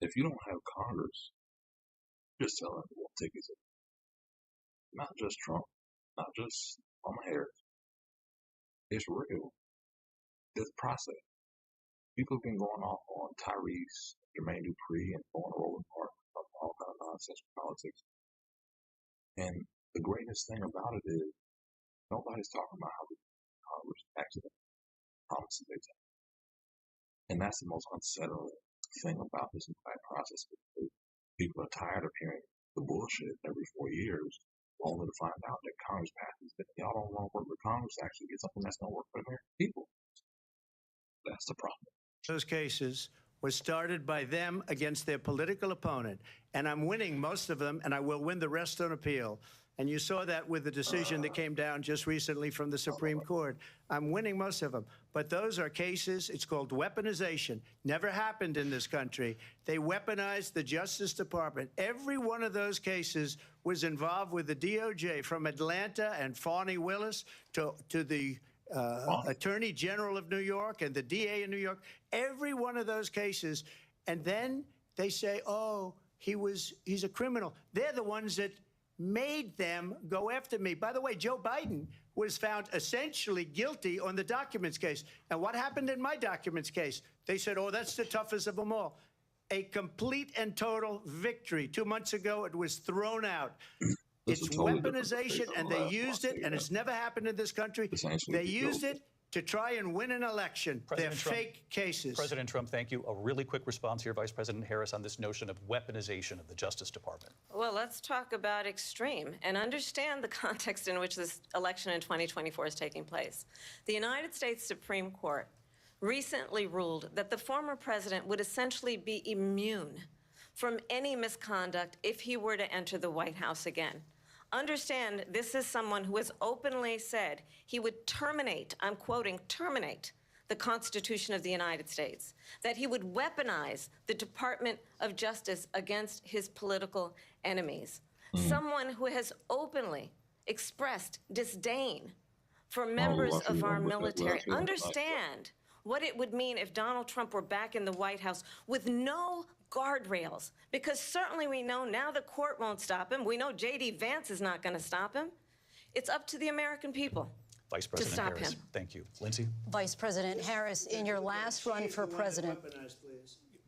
if you don't have Congress, just tell them to take it. Not just Trump, not just Kamala Harris. It's real. This process. People have been going off on Tyrese, Jermaine Dupree, and going rolling part of all kind of nonsense politics. And the greatest thing about it is nobody's talking about how the Congress actually promises they take. And that's the most unsettling thing about this entire process. People are tired of hearing the bullshit every 4 years, only to find out that Congress passes that y'all don't want to work with Congress to actually get something that's going to work for the American people. That's the problem. those cases was started by them against their political opponent. And I'm winning most of them, and I will win the rest on appeal. And you saw that with the decision that came down just recently from the Supreme Court. I'm winning most of them. But those are cases, it's called weaponization. Never happened in this country. They weaponized the Justice Department. Every one of those cases was involved with the DOJ, from Atlanta and Fani Willis to the Attorney General of New York and the DA in New York. Every one of those cases. And then they say, oh, he's a criminal. They're the ones that made them go after me. By the way, Joe Biden was found essentially guilty on the documents case. And what happened in my documents case? They said, oh, that's the toughest of them all. A complete and total victory. 2 months ago, it was thrown out. It's weaponization, and they used it, and it's never happened in this country. They used it to try and win an election. They're fake cases. President Trump, thank you. A really quick response here, Vice President Harris, on this notion of weaponization of the Justice Department. Well, let's talk about extreme and understand the context in which this election in 2024 is taking place. The United States Supreme Court recently ruled that the former president would essentially be immune from any misconduct if he were to enter the White House again. Understand, this is someone who has openly said he would terminate, I'm quoting, terminate the Constitution of the United States, that he would weaponize the Department of Justice against his political enemies. Someone who has openly expressed disdain for members of our military. Understand what it would mean if Donald Trump were back in the White House with no guardrails, because certainly we know now the court won't stop him. We know J.D. Vance is not going to stop him. It's up to the American people Vice President to stop Harris, him. Thank you. Lindsay? Vice President Harris, in your last run for president.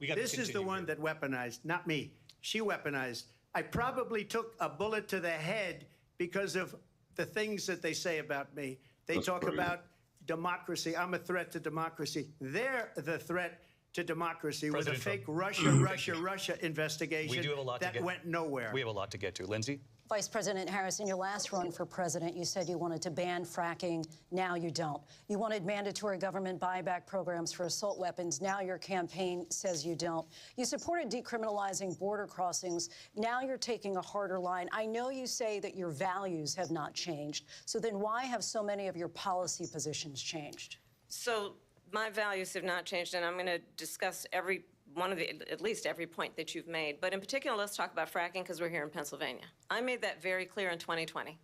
This is the one that weaponized, not me. She weaponized. I probably took a bullet to the head because of the things that they say about me. They talk about democracy. I'm a threat to democracy. They're the threat to democracy with a fake Russia investigation that went nowhere. We have a lot to get to. Lindsay? Vice President Harris, in your last run for president, you said you wanted to ban fracking. Now you don't. You wanted mandatory government buyback programs for assault weapons. Now your campaign says you don't. You supported decriminalizing border crossings. Now you're taking a harder line. I know you say that your values have not changed. So then why have so many of your policy positions changed? So my values have not changed, and I'm going to discuss every one of the, at least every point that you've made. But in particular, let's talk about fracking, because we're here in Pennsylvania. I made that very clear in 2020.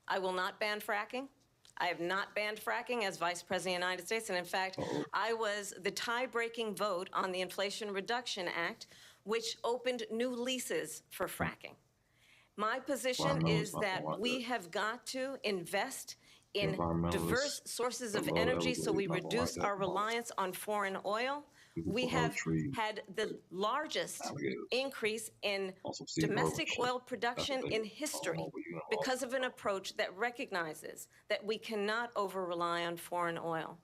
I will not ban fracking. I have not banned fracking as Vice President of the United States. And in fact, I was the tie-breaking vote on the Inflation Reduction Act, which opened new leases for fracking. My position is that we have got to invest in diverse sources of energy so we reduce our reliance on foreign oil. We have had the largest increase in domestic oil production in history because of an approach that recognizes that we cannot over-rely on foreign oil.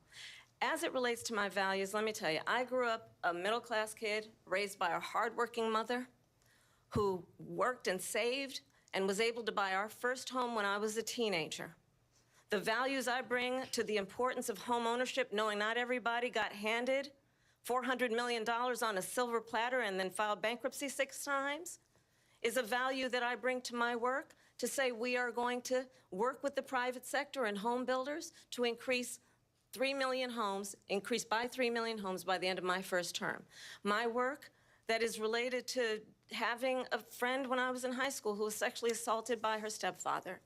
As it relates to my values, let me tell you, I grew up a middle-class kid raised by a hardworking mother who worked and saved and was able to buy our first home when I was a teenager. The values I bring to the importance of home ownership, knowing not everybody got handed $400 million on a silver platter and then filed bankruptcy 6 times, is a value that I bring to my work to say we are going to work with the private sector and home builders to increase 3 million homes, increase by 3 million homes by the end of my first term. My work that is related to having a friend when I was in high school who was sexually assaulted by her stepfather.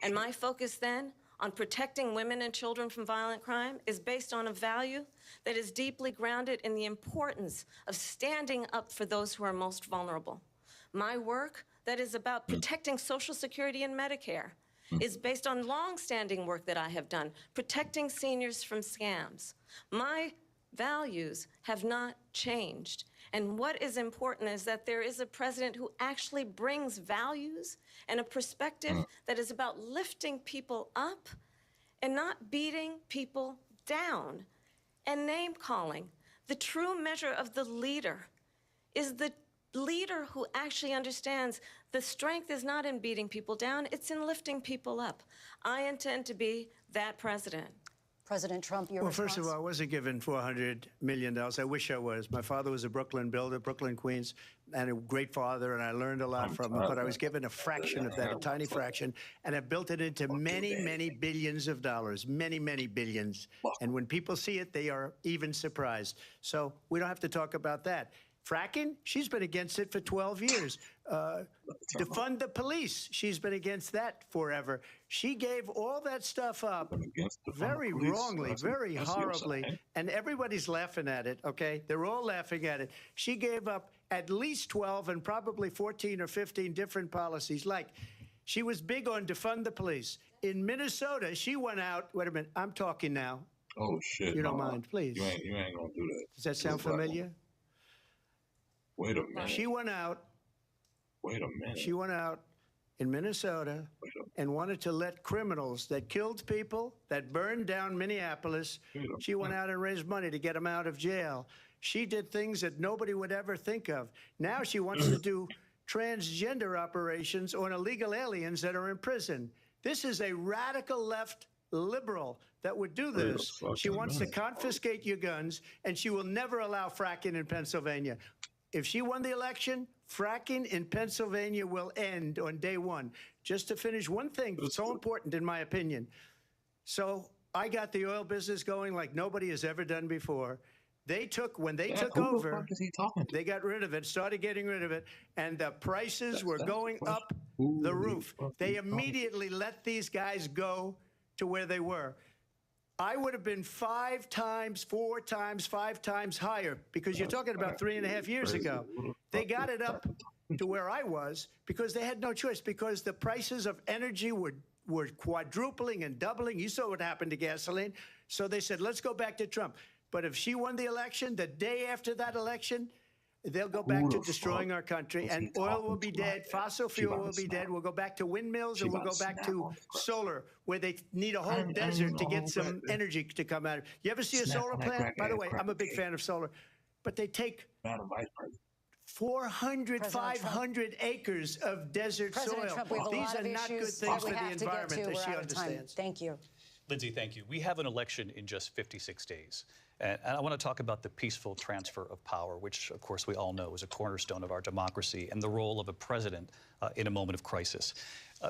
And my focus then on protecting women and children from violent crime is based on a value that is deeply grounded in the importance of standing up for those who are most vulnerable. My work that is about protecting Social Security and Medicare is based on long-standing work that I have done, protecting seniors from scams. My values have not changed. And what is important is that there is a president who actually brings values and a perspective that is about lifting people up and not beating people down and name-calling. The true measure of the leader is the leader who actually understands the strength is not in beating people down, it's in lifting people up. I intend to be that president. President Trump, your response? First of all, I wasn't given $400 million. I wish I was. My father was a Brooklyn builder, Brooklyn, Queens, and a great father, and I learned a lot from him, but I was given a fraction of that, a tiny fraction, and I built it into many, many billions of dollars, many, many billions. And when people see it, they are even surprised. So we don't have to talk about that. Fracking, she's been against it for 12 years. Defund the police, she's been against that forever. She gave all that stuff up very wrongly, very horribly, and everybody's laughing at it, okay? They're all laughing at it. She gave up at least 12 and probably 14 or 15 different policies. Like, she was big on defund the police. In Minnesota, she went out, wait a minute, I'm talking now. Oh, shit. You don't mind, please. You ain't gonna do that. Does that sound familiar? Wait a minute. She went out. Wait a minute. She went out in Minnesota and wanted to let criminals that killed people, that burned down Minneapolis, she went out and raised money to get them out of jail. She did things that nobody would ever think of. Now she wants to do transgender operations on illegal aliens that are in prison. This is a radical left liberal that would do this. She wants to confiscate your guns, and she will never allow fracking in Pennsylvania. If she won the election, fracking in Pennsylvania will end on day one. Just to finish one thing that's so important, in my opinion. So I got the oil business going like nobody has ever done before. They took, when they took over, they got rid of it, started getting rid of it, and the prices were going up the roof. They immediately let these guys go to where they were. I would have been 5 times, 4 times, 5 times higher, because you're talking about 3.5 years ago. They got it up to where I was because they had no choice, because the prices of energy were quadrupling and doubling. You saw what happened to gasoline. So they said, let's go back to Trump. But if she won the election, the day after that election, they'll go back to destroying our country, and oil will be dead, fossil fuel will be dead, we'll go back to windmills, and we'll go back to solar, where they need a whole desert to get some energy to come out of. You ever see a solar plant? By the way, I'm a big fan of solar, but they take 400, 500 acres of desert soil. These are not good things for the environment, as she understands. Thank you. Lindsay, thank you. We have an election in just 56 days. And I want to talk about the peaceful transfer of power, which, of course, we all know is a cornerstone of our democracy, and the role of a president in a moment of crisis.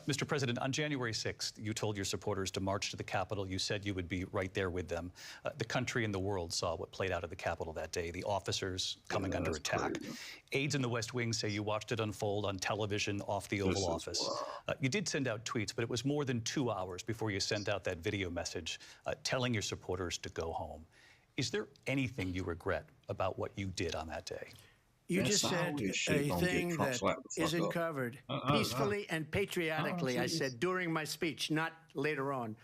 Mr. President, on January 6th, you told your supporters to march to the Capitol. You said you would be right there with them. The country and the world saw what played out at the Capitol that day, the officers coming under attack. Aides in the West Wing say you watched it unfold on television off the Oval Office. You did send out tweets, but it was more than 2 hours before you sent out that video message telling your supporters to go home. Is there anything you regret about what you did on that day? You just said a thing that isn't covered. Peacefully and patriotically, I said during my speech, not later on.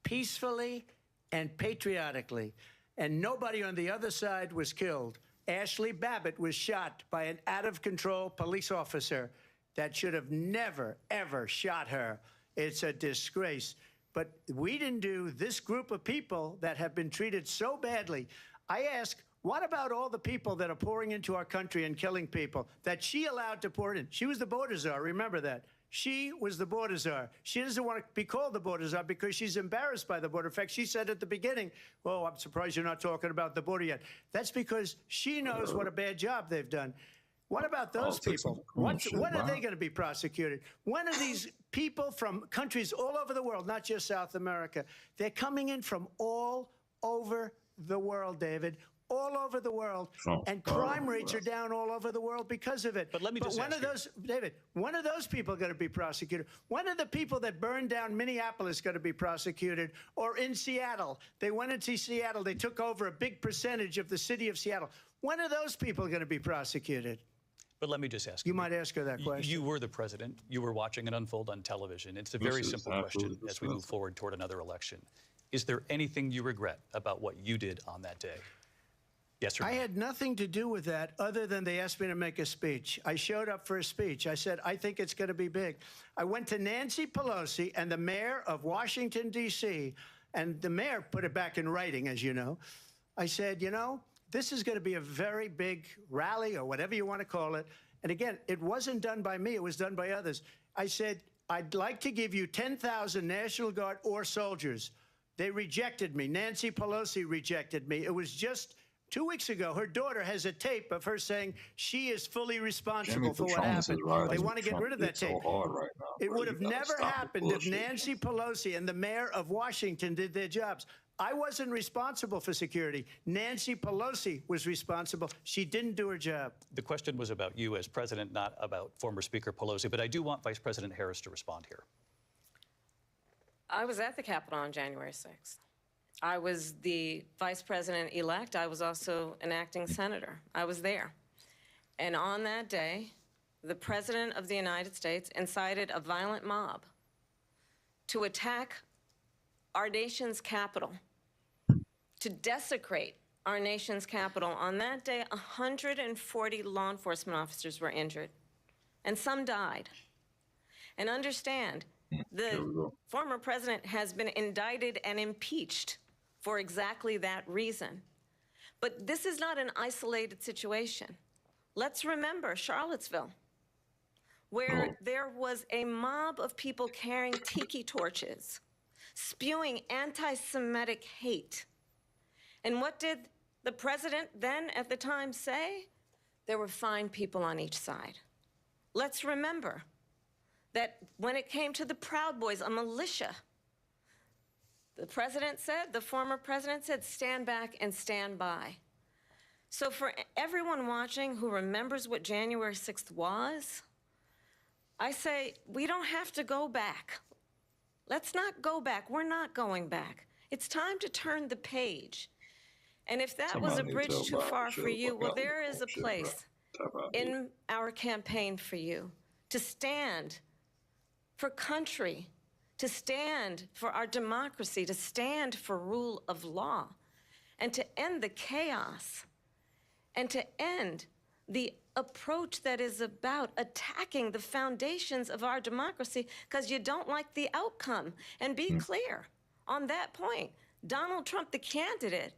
Peacefully and patriotically. And nobody on the other side was killed. Ashley Babbitt was shot by an out-of-control police officer that should have never, ever shot her. It's a disgrace. But we didn't do this group of people that have been treated so badly. I ask, what about all the people that are pouring into our country and killing people that she allowed to pour in? She was the border czar. Remember that. She was the border czar. She doesn't want to be called the border czar because she's embarrassed by the border. In fact, she said at the beginning, well, I'm surprised you're not talking about the border yet. That's because she knows what a bad job they've done. What about those people? When are they going to be prosecuted? When are these people from countries all over the world, not just South America? They're coming in from all over the world, David. All over the world, and crime rates are down all over the world because of it. But let me just ask you, David, when are those people going to be prosecuted? When are the people that burned down Minneapolis going to be prosecuted? Or in Seattle, they went into Seattle, they took over a big percentage of the city of Seattle. When are those people going to be prosecuted? But let me just ask you. You might ask her that question. You were the president. You were watching it unfold on television. It's a very simple question as we move forward toward another election. Is there anything you regret about what you did on that day? Yes or no? I had nothing to do with that other than they asked me to make a speech. I showed up for a speech. I said, I think it's going to be big. I went to Nancy Pelosi and the mayor of Washington, D.C., and the mayor put it back in writing, as you know. I said, you know, this is going to be a very big rally or whatever you want to call it. And again, it wasn't done by me. It was done by others. I said, I'd like to give you 10,000 National Guard or soldiers. They rejected me. Nancy Pelosi rejected me. It was just 2 weeks ago, her daughter has a tape of her saying she is fully responsible for what happened. They want to get rid of that tape. It would have never happened if Nancy Pelosi and the mayor of Washington did their jobs. I wasn't responsible for security. Nancy Pelosi was responsible. She didn't do her job. The question was about you as president, not about former Speaker Pelosi. But I do want Vice President Harris to respond here. I was at the Capitol on January 6th. I was the vice president-elect. I was also an acting senator. I was there. And on that day, the President of the United States incited a violent mob to attack our nation's capital, to desecrate our nation's capital. On that day, 140 law enforcement officers were injured, and some died. And understand, the former president has been indicted and impeached for exactly that reason. But this is not an isolated situation. Let's remember Charlottesville, where there was a mob of people carrying tiki torches, spewing anti-Semitic hate. And what did the president then at the time say? There were fine people on each side. Let's remember that when it came to the Proud Boys, a militia, the president said, the former president said, stand back and stand by. So for everyone watching who remembers what January 6th was, I say, we don't have to go back. Let's not go back. We're not going back. It's time to turn the page. And if that was a bridge too far for you, well, there is a place in our campaign for you to stand for country, to stand for our democracy, to stand for rule of law, and to end the chaos, and to end the approach that is about attacking the foundations of our democracy because you don't like the outcome. And be clear on that point. Donald Trump, the candidate,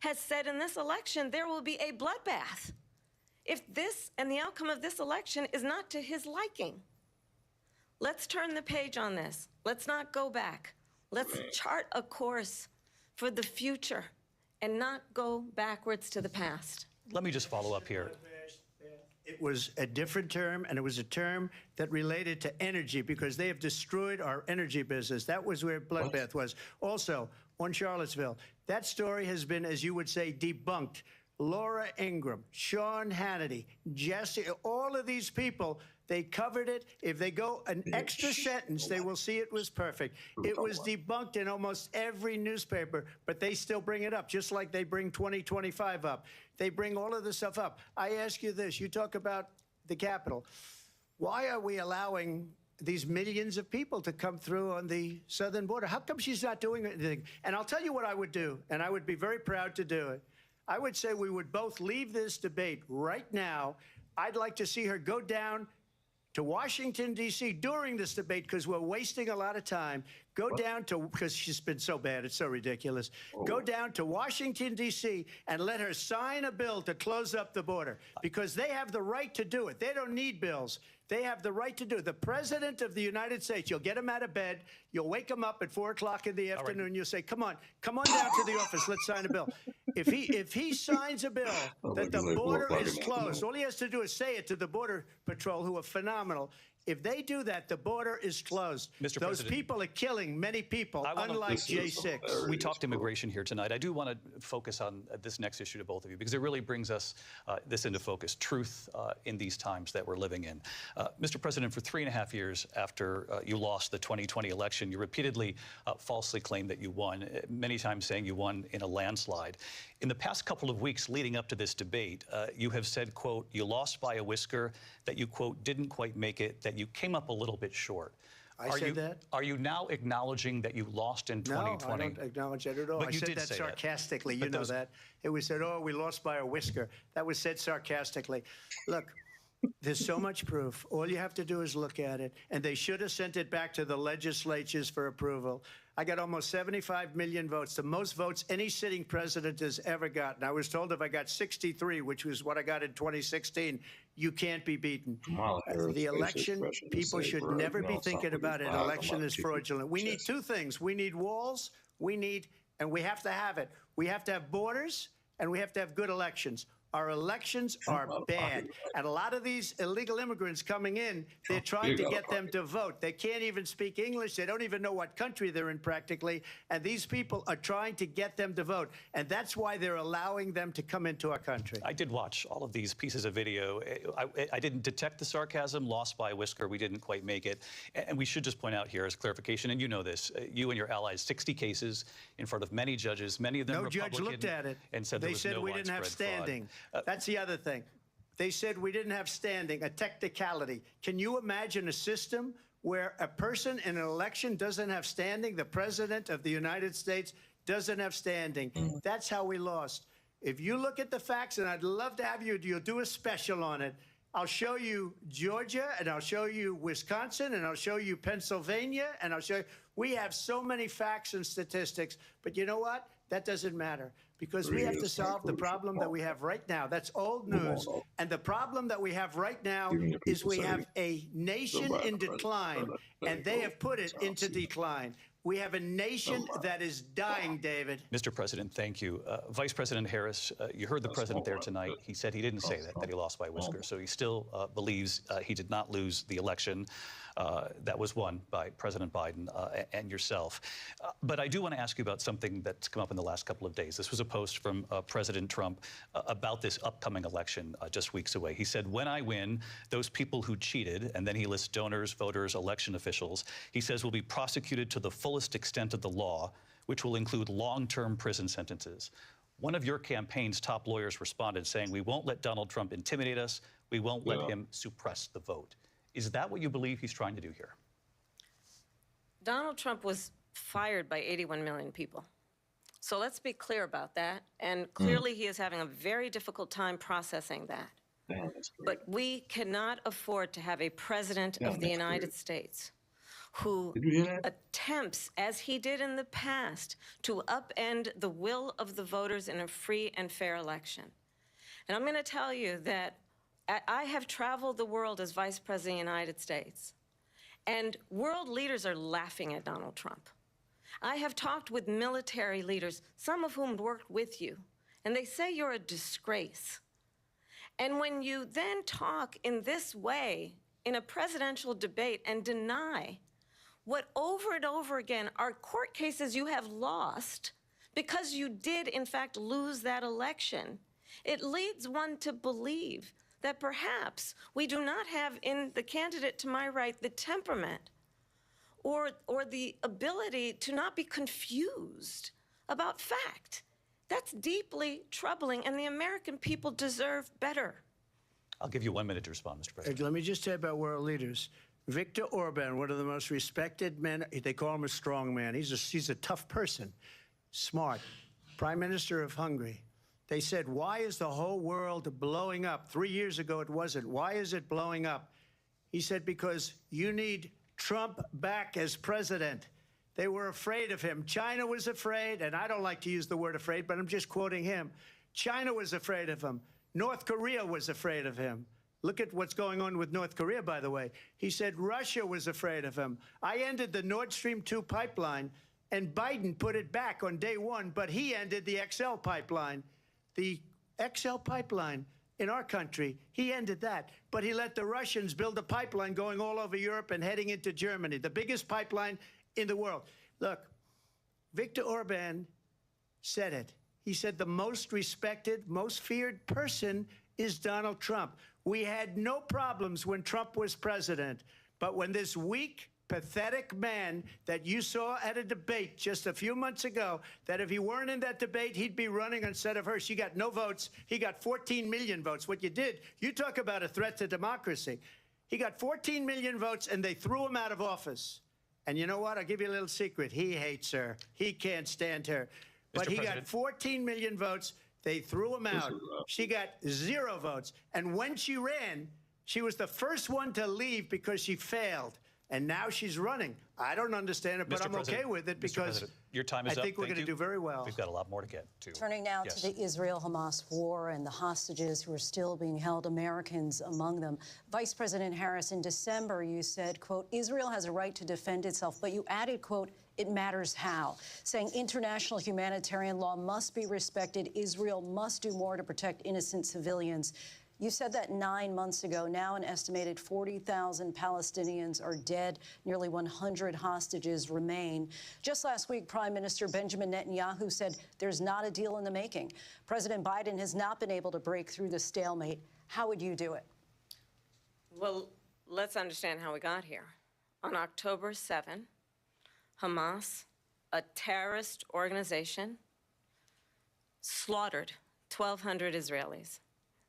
has said in this election there will be a bloodbath if this and the outcome of this election is not to his liking. Let's turn the page on this. Let's not go back. Let's chart a course for the future and not go backwards to the past. Let me just follow up here. It was a different term, and it was a term that related to energy because they have destroyed our energy business. That was where bloodbath was. Also, on Charlottesville, that story has been, as you would say, debunked. Laura Ingraham, Sean Hannity, Jesse, all of these people, they covered it. If they go an extra sentence, they will see it was perfect. It was debunked in almost every newspaper, but they still bring it up, just like they bring 2025 up. They bring all of this stuff up. I ask you this. You talk about the Capitol. Why are we allowing these millions of people to come through on the southern border? How come she's not doing anything? And I'll tell you what I would do, and I would be very proud to do it. I would say we would both leave this debate right now. I'd like to see her go down to Washington, D.C. during this debate, because we're wasting a lot of time. Go down to, because she's been so bad, it's so ridiculous. Go down to Washington, D.C. and let her sign a bill to close up the border, because they have the right to do it. They don't need bills. They have the right to do it. The President of the United States, you'll get him out of bed, you'll wake him up at 4 o'clock in the afternoon, you'll say, come on down to the office, let's sign a bill. If he signs a bill that the border is closed, all he has to do is say it to the Border Patrol, who are phenomenal. If they do that, the border is closed. Mr. Those President, people are killing many people, unlike J6. We talked immigration here tonight. I do want to focus on this next issue to both of you, because it really brings us this into focus, truth in these times that we're living in. Mr. President, for 3.5 years after you lost the 2020 election, you repeatedly falsely claimed that you won, many times saying you won in a landslide. In the past couple of weeks leading up to this debate, you have said, quote, you lost by a whisker, that you, quote, didn't quite make it, that you came up a little bit short. I said that? Are you now acknowledging that you lost in 2020? No, I don't acknowledge that at all. But I you said did that say sarcastically. You know that. It was said, oh, we lost by a whisker. That was said sarcastically. Look, there's so much proof. All you have to do is look at it. And they should have sent it back to the legislatures for approval. I got almost 75 million votes, the most votes any sitting president has ever gotten. I was told if I got 63, which was what I got in 2016, you can't be beaten. The election, people should never be thinking about an election as fraudulent. We need two things. We need walls, and we have to have it. We have to have borders, and we have to have good elections. Our elections are bad. And a lot of these illegal immigrants coming in, they're trying to get them to vote. They can't even speak English. They don't even know what country they're in practically. And these people are trying to get them to vote. And that's why they're allowing them to come into our country. I did watch all of these pieces of video. I didn't detect the sarcasm, lost by a whisker. We didn't quite make it. And we should just point out here as clarification, and you know this, you and your allies, 60 cases in front of many judges, many of them Republican. No judge looked at it. And said they said we didn't have standing. That's the other thing. They said we didn't have standing, a technicality. Can you imagine a system where a person in an election doesn't have standing? The President of the United States doesn't have standing. That's how we lost. If you look at the facts, and I'd love to have you'll do a special on it. I'll show you Georgia, and I'll show you Wisconsin, and I'll show you Pennsylvania, and I'll show you. We have so many facts and statistics, but you know what? That doesn't matter, because we have to solve the problem that we have right now. That's old news. And the problem that we have right now is we have a nation in decline, and they have put it into decline. We have a nation that is dying, David. Mr. President, thank you. Vice President Harris, you heard the president there tonight. He said he didn't say that he lost by a whisker. So he still believes he did not lose the election that was won by President Biden and yourself. But I do want to ask you about something that's come up in the last couple of days. This was a post from President Trump about this upcoming election just weeks away. He said, when I win, those people who cheated, and then he lists donors, voters, election officials, he says will be prosecuted to the fullest extent of the law, which will include long-term prison sentences. One of your campaign's top lawyers responded saying, we won't let Donald Trump intimidate us. We won't let him suppress the vote. Is that what you believe he's trying to do here? Donald Trump was fired by 81 million people. So let's be clear about that. And clearly he is having a very difficult time processing that. But we cannot afford to have a president of the United States who attempts, as he did in the past, to upend the will of the voters in a free and fair election. And I'm going to tell you that I have traveled the world as Vice President of the United States, and world leaders are laughing at Donald Trump. I have talked with military leaders, some of whom worked with you, and they say you're a disgrace. And when you then talk in this way in a presidential debate and deny what over and over again are court cases you have lost because you did, in fact, lose that election, it leads one to believe that perhaps we do not have in the candidate to my right the temperament or the ability to not be confused about fact. That's deeply troubling, and the American people deserve better. I'll give you 1 minute to respond, Mr. President. Let me just say about world leaders. Viktor Orban, one of the most respected men, they call him a strong man. He's a tough person, smart, Prime Minister of Hungary. They said, why is the whole world blowing up? 3 years ago, it wasn't. Why is it blowing up? He said, because you need Trump back as president. They were afraid of him. China was afraid, and I don't like to use the word afraid, but I'm just quoting him. China was afraid of him. North Korea was afraid of him. Look at what's going on with North Korea, by the way. He said Russia was afraid of him. I ended the Nord Stream 2 pipeline, and Biden put it back on day one, but he ended the XL pipeline. The XL pipeline in our country, he ended that. But he let the Russians build a pipeline going all over Europe and heading into Germany, the biggest pipeline in the world. Look, Viktor Orban said it. He said the most respected, most feared person is Donald Trump. We had no problems when Trump was president, but when this weak, pathetic man that you saw at a debate just a few months ago, that if he weren't in that debate, he'd be running instead of her. She got no votes. He got 14 million votes. What you did, you talk about a threat to democracy. He got 14 million votes, and they threw him out of office. And you know what? I'll give you a little secret. He hates her. He can't stand her. But he got 14 million votes. They threw him out. She got 0 votes. And when she ran, she was the first one to leave because she failed. And now she's running. I don't understand it, but I'm okay with it because your time is I think we're going to do very well. We've got a lot more to get to. Turning now to the Israel-Hamas war and the hostages who are still being held, Americans among them. Vice President Harris, in December, you said, quote, Israel has a right to defend itself, but you added, quote, it matters how, saying international humanitarian law must be respected. Israel must do more to protect innocent civilians. You said that 9 months ago. Now an estimated 40,000 Palestinians are dead. Nearly 100 hostages remain. Just last week, Prime Minister Benjamin Netanyahu said there's not a deal in the making. President Biden has not been able to break through the stalemate. How would you do it? Well, let's understand how we got here. On October 7, Hamas, a terrorist organization, slaughtered 1,200 Israelis.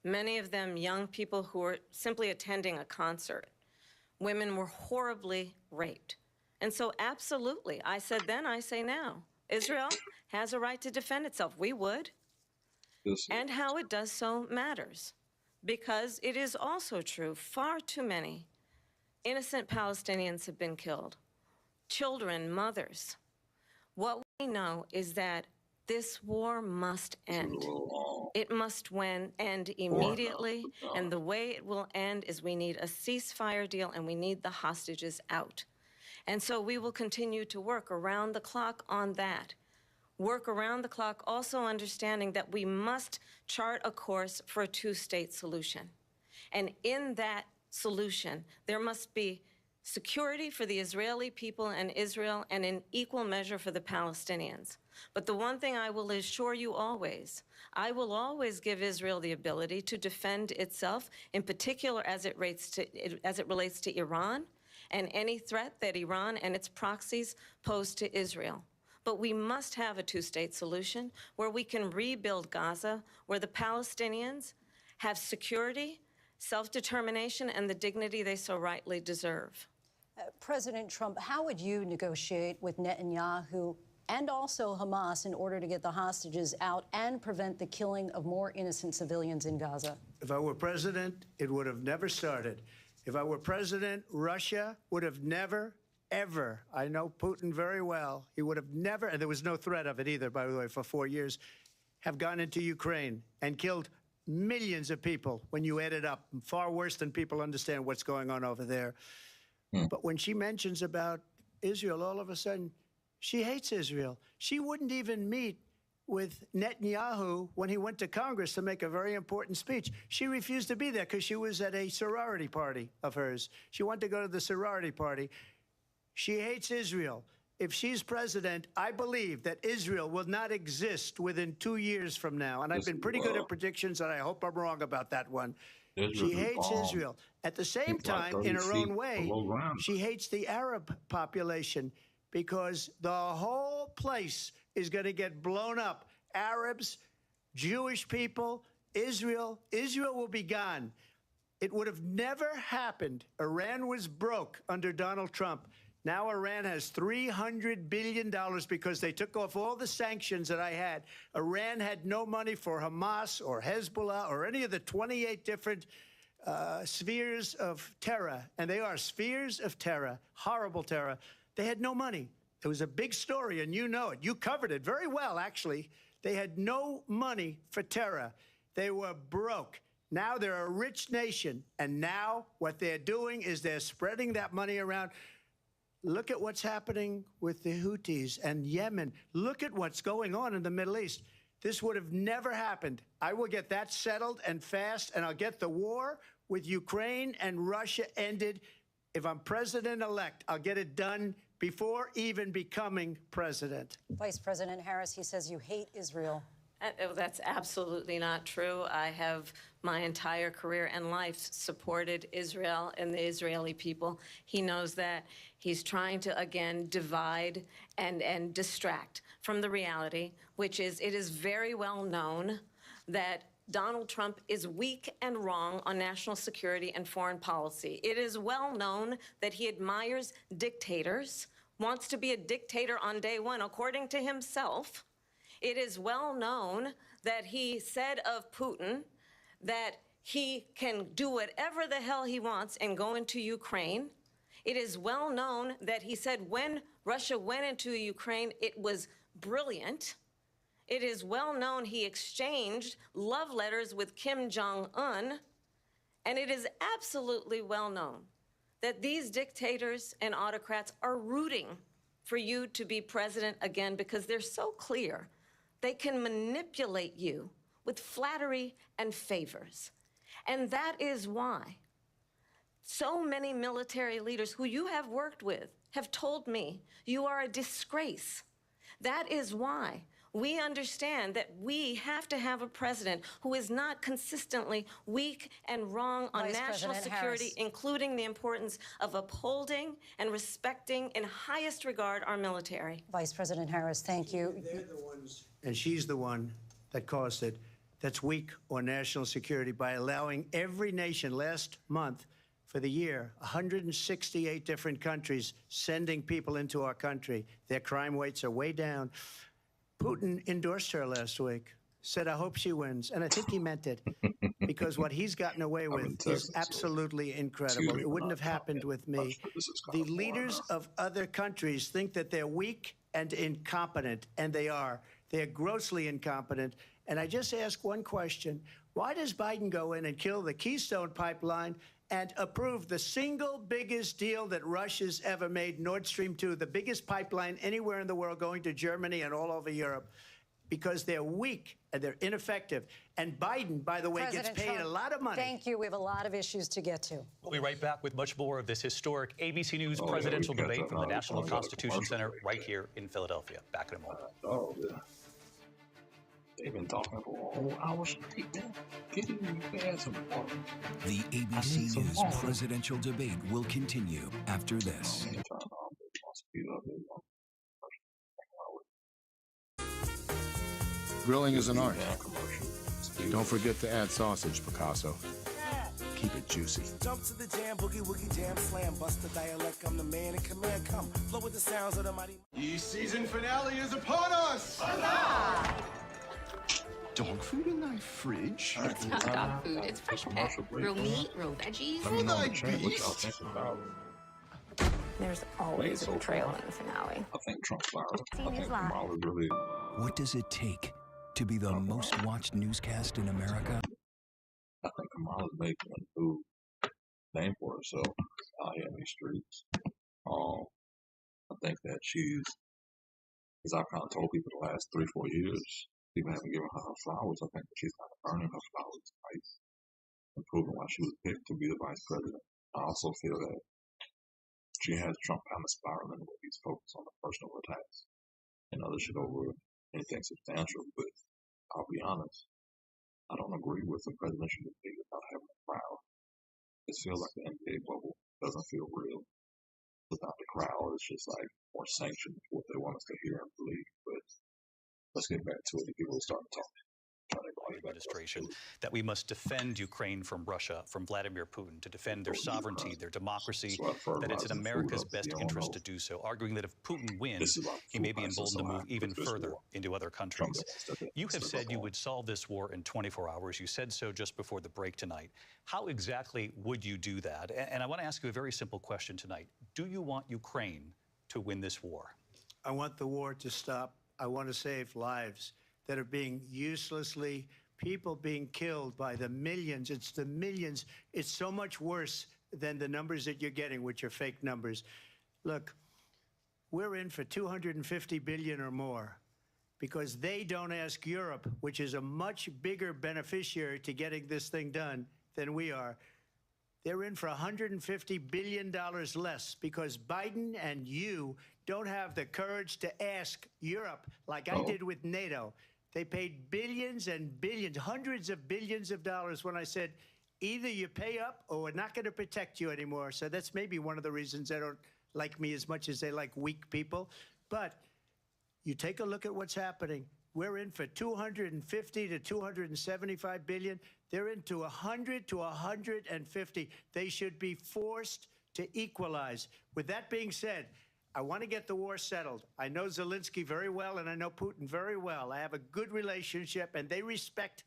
Many of them young people who were simply attending a concert. Women were horribly raped. And so absolutely, I said then, I say now, Israel has a right to defend itself. We would. Yes. And how it does so matters. Because it is also true, far too many innocent Palestinians have been killed. Children, mothers. What we know is that this war must end. It must end immediately, and the way it will end is we need a ceasefire deal and we need the hostages out. And so we will continue to work around the clock on that. Work around the clock, also understanding that we must chart a course for a two-state solution. And in that solution, there must be security for the Israeli people and Israel, and in equal measure for the Palestinians. But the one thing I will assure you always, I will always give Israel the ability to defend itself, in particular as it relates to Iran and any threat that Iran and its proxies pose to Israel. But we must have a two-state solution where we can rebuild Gaza, where the Palestinians have security, self-determination, and the dignity they so rightly deserve. President Trump, how would you negotiate with Netanyahu and also Hamas in order to get the hostages out and prevent the killing of more innocent civilians in Gaza? If I were president, it would have never started. If I were president, Russia would have never, ever, I know Putin very well, he would have never, and there was no threat of it either, by the way, for 4 years, have gone into Ukraine and killed millions of people when you add it up, far worse than people understand what's going on over there. But when she mentions about Israel, all of a sudden, she hates Israel. She wouldn't even meet with Netanyahu when he went to Congress to make a very important speech. She refused to be there because she was at a sorority party of hers. She wanted to go to the sorority party. She hates Israel. If she's president, I believe that Israel will not exist within 2 years from now. And I've been pretty good at predictions, and I hope I'm wrong about that one. She hates Israel. At the same time, in her own way, she hates the Arab population because the whole place is going to get blown up. Arabs, Jewish people, Israel will be gone. It would have never happened. Iran was broke under Donald Trump. Now Iran has $300 billion because they took off all the sanctions that I had. Iran had no money for Hamas or Hezbollah or any of the 28 different spheres of terror, and they are spheres of terror, horrible terror. They had no money. It was a big story, and you know it. You covered it very well, actually. They had no money for terror. They were broke. Now they're a rich nation, and now what they're doing is they're spreading that money around. Look at what's happening with the Houthis and Yemen. Look at what's going on in the Middle East. This would have never happened. I will get that settled and fast, and I'll get the war with Ukraine and Russia ended. If I'm president-elect, I'll get it done before even becoming president. Vice President Harris, he says you hate Israel. That's absolutely not true. I have my entire career and life supported Israel and the Israeli people. He knows that. He's trying to, again, divide and distract from the reality, which is it is very well known that Donald Trump is weak and wrong on national security and foreign policy. It is well known that he admires dictators, wants to be a dictator on day one, according to himself. It is well known that he said of Putin that he can do whatever the hell he wants and go into Ukraine. It is well known that he said when Russia went into Ukraine, it was brilliant. It is well known he exchanged love letters with Kim Jong-un. And it is absolutely well known that these dictators and autocrats are rooting for you to be president again because they're so clear. They can manipulate you with flattery and favors. And that is why so many military leaders who you have worked with have told me you are a disgrace. That is why we understand that we have to have a president who is not consistently weak and wrong on national security, including the importance of upholding and respecting in highest regard our military. Vice President Harris, thank you. They're the ones, and she's the one that caused it, that's weak on national security by allowing every nation last month for the year, 168 different countries sending people into our country. Their crime rates are way down. Putin endorsed her last week, said, I hope she wins. And I think he meant it, because what he's gotten away with is absolutely incredible. It wouldn't have happened with me. The leaders of other countries think that they're weak and incompetent, and they are. They're grossly incompetent. And I just ask one question. Why does Biden go in and kill the Keystone Pipeline and approve the single biggest deal that Russia's ever made, Nord Stream 2, the biggest pipeline anywhere in the world going to Germany and all over Europe? Because they're weak and they're ineffective. And Biden, by the way, gets paid a lot of money. Thank you. We have a lot of issues to get to. We'll be right back with much more of this historic ABC News presidential debate from the National Constitution Center right here in Philadelphia. Back in a moment. Oh, yeah. They've been talking for a whole hour straight, man. Get in your ass some water. The ABC News presidential debate will continue after this. Grilling is an art. Don't forget to add sausage, Picasso. Keep it juicy. Jump to the jam, boogie woogie jam slam, bust the dialect. I'm the man in command. Come, flow with the sounds of the mighty. The season finale is upon us. Dog food in thy fridge? It's not dog food, it's fresh pet. Real meat, real veggies. Let me know in the chat what y'all think about it. There's always a betrayal in the finale. I think Trump's lying. I think Kamala really. What does it take to be the most watched newscast in America? I think Kamala's making a new name for herself out here in these streets. I think that she's, as I've kind of told people the last 3-4 years, people haven't given her flowers. I think that she's kind of earning her flowers tonight and proving why she was picked to be the vice president. I also feel that she has Trump kind of spiraling where he's focused on the personal attacks and other shit over anything substantial. But I'll be honest, I don't agree with the presidential debate about having a crowd. It feels like the NBA bubble doesn't feel real without the crowd. It's just like more sanctioned what they want us to hear and believe. But let's get back to it. The people start talking. administration, that we must defend Ukraine from Russia, from Vladimir Putin, to defend their sovereignty, their democracy, that it's in America's best interest to do so, arguing that if Putin wins, he may be emboldened to move even further into other countries. You have said you would solve this war in 24 hours. You said so just before the break tonight. How exactly would you do that? And I want to ask you a very simple question tonight. Do you want Ukraine to win this war? I want the war to stop. I want to save lives that are being uselessly, people being killed by the millions. It's the millions. It's so much worse than the numbers that you're getting, which are fake numbers. Look, we're in for $250 billion or more because they don't ask Europe, which is a much bigger beneficiary to getting this thing done than we are. They're in for $150 billion less because Biden and you don't have the courage to ask Europe like I did with NATO. They paid billions and billions, hundreds of billions of dollars when I said, either you pay up or we're not going to protect you anymore. So that's maybe one of the reasons they don't like me as much as they like weak people. But you take a look at what's happening. We're in for 250 to 275 billion. They're into 100 to 150. They should be forced to equalize. With that being said, I want to get the war settled. I know Zelensky very well, and I know Putin very well. I have a good relationship, and they respect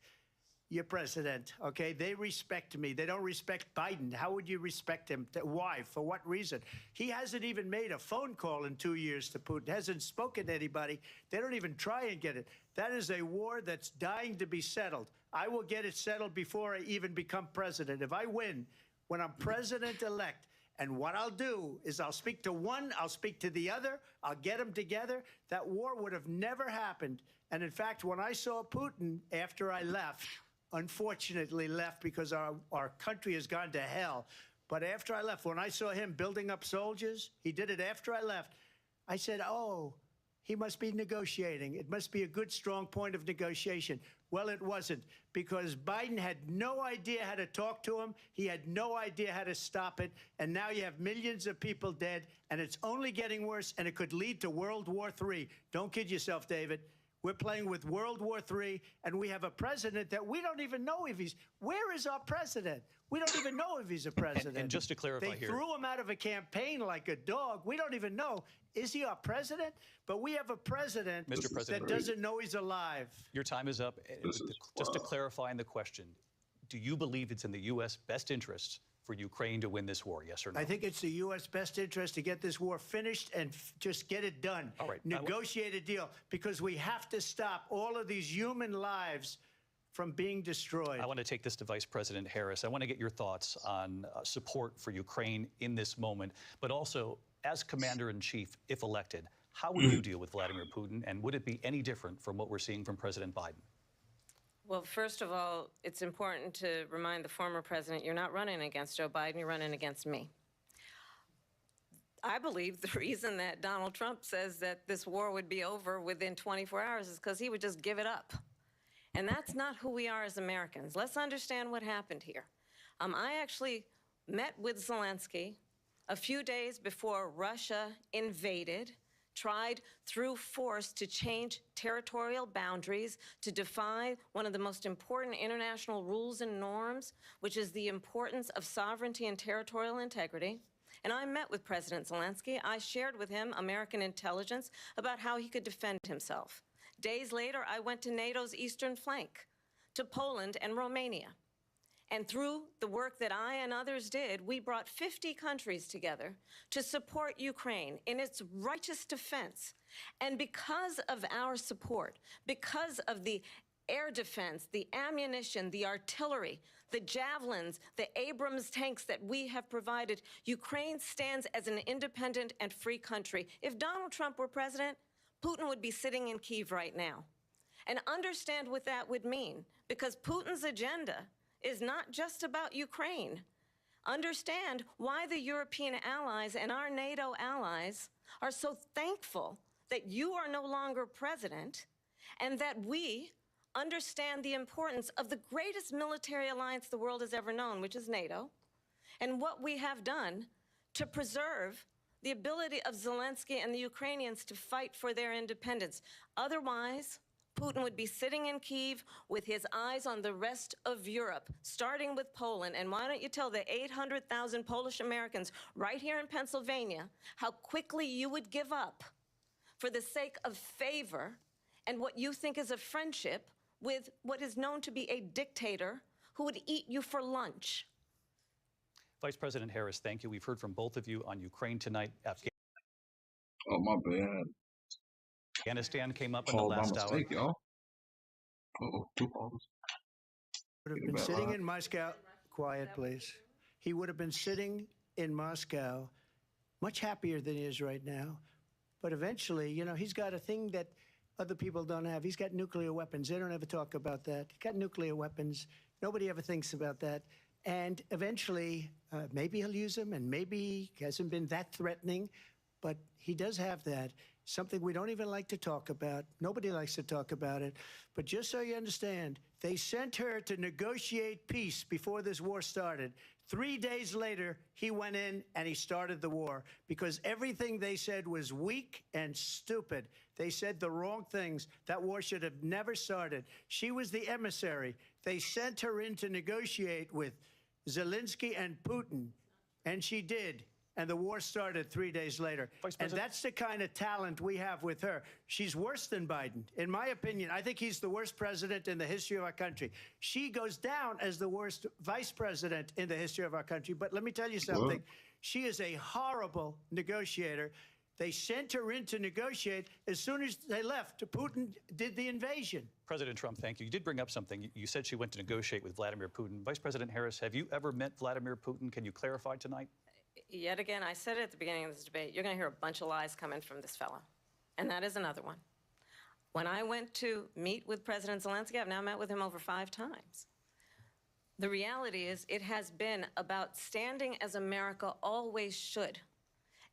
your president, okay? They respect me. They don't respect Biden. How would you respect him? Why? For what reason? He hasn't even made a phone call in 2 years to Putin, hasn't spoken to anybody. They don't even try and get it. That is a war that's dying to be settled. I will get it settled before I even become president. If I win, when I'm president-elect, and what I'll do is I'll speak to one, I'll speak to the other, I'll get them together. That war would have never happened. And in fact, when I saw Putin after I left, unfortunately left because our country has gone to hell. But after I left, when I saw him building up soldiers, he did it after I left, I said, oh, he must be negotiating. It must be a good, strong point of negotiation. Well, it wasn't, because Biden had no idea how to talk to him. He had no idea how to stop it. And now you have millions of people dead, and it's only getting worse, and it could lead to World War III. Don't kid yourself, David. We're playing with World War III, and we have a president that we don't even know if he's... Where is our president? We don't even know if he's a president. And just to clarify they here... threw him out of a campaign like a dog. We don't even know. Is he our president? But we have a president, that doesn't know he's alive. Your time is up. Just to clarify in the question, do you believe it's in the U.S. best interest for Ukraine to win this war, yes or no? I think it's the U.S. best interest to get this war finished and just get it done. All right. Negotiate a deal, because we have to stop all of these human lives from being destroyed. I want to take this to Vice President Harris. I want to get your thoughts on support for Ukraine in this moment, but also, as Commander-in-Chief, if elected, how would you deal with Vladimir Putin, and would it be any different from what we're seeing from President Biden? Well, first of all, it's important to remind the former president you're not running against Joe Biden, you're running against me. I believe the reason that Donald Trump says that this war would be over within 24 hours is because he would just give it up. And that's not who we are as Americans. Let's understand what happened here. I actually met with Zelensky a few days before Russia invaded, tried through force to change territorial boundaries, to defy one of the most important international rules and norms, which is the importance of sovereignty and territorial integrity. And I met with President Zelensky. I shared with him American intelligence about how he could defend himself. Days later, I went to NATO's eastern flank, to Poland and Romania. And through the work that I and others did, we brought 50 countries together to support Ukraine in its righteous defense. And because of our support, because of the air defense, the ammunition, the artillery, the javelins, the Abrams tanks that we have provided, Ukraine stands as an independent and free country. If Donald Trump were president, Putin would be sitting in Kyiv right now. And understand what that would mean, because Putin's agenda is not just about Ukraine. Understand why the European allies and our NATO allies are so thankful that you are no longer president, and that we understand the importance of the greatest military alliance the world has ever known, which is NATO, and what we have done to preserve the ability of Zelensky and the Ukrainians to fight for their independence. Otherwise, Putin would be sitting in Kyiv with his eyes on the rest of Europe, starting with Poland. And why don't you tell the 800,000 Polish Americans right here in Pennsylvania how quickly you would give up for the sake of favor and what you think is a friendship with what is known to be a dictator who would eat you for lunch. Vice President Harris, thank you. We've heard from both of you on Ukraine tonight. Oh, my bad. Afghanistan came up in the last hour. Y'all. Uh-oh, 2 calls. Would have been sitting in Moscow. Quiet, please. He would have been sitting in Moscow much happier than he is right now. But eventually, you know, he's got a thing that other people don't have. He's got nuclear weapons. They don't ever talk about that. He's got nuclear weapons. Nobody ever thinks about that. And eventually, maybe he'll use them, and maybe he hasn't been that threatening, but he does have that. Something we don't even like to talk about. Nobody likes to talk about it. But just so you understand, they sent her to negotiate peace before this war started. 3 days later, he went in and he started the war because everything they said was weak and stupid. They said the wrong things. That war should have never started. She was the emissary. They sent her in to negotiate with Zelensky and Putin, and she did. And the war started 3 days later. And that's the kind of talent we have with her. She's worse than Biden. In my opinion, I think he's the worst president in the history of our country. She goes down as the worst vice president in the history of our country. But let me tell you something. She is a horrible negotiator. They sent her in to negotiate. As soon as they left, Putin did the invasion. President Trump, thank you. You did bring up something. You said she went to negotiate with Vladimir Putin. Vice President Harris, have you ever met Vladimir Putin? Can you clarify tonight? Yet again, I said it at the beginning of this debate, you're going to hear a bunch of lies coming from this fellow. And that is another one. When I went to meet with President Zelensky, I've now met with him over 5 times. The reality is it has been about standing as America always should,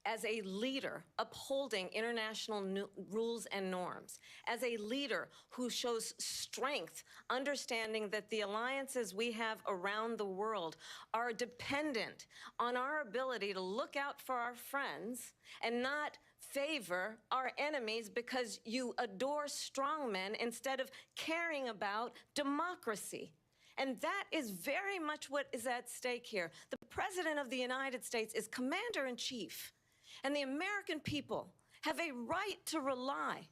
as a leader upholding international rules and norms, as a leader who shows strength, understanding that the alliances we have around the world are dependent on our ability to look out for our friends and not favor our enemies because you adore strongmen instead of caring about democracy. And that is very much what is at stake here. The President of the United States is commander-in-chief. And the American people have a right to rely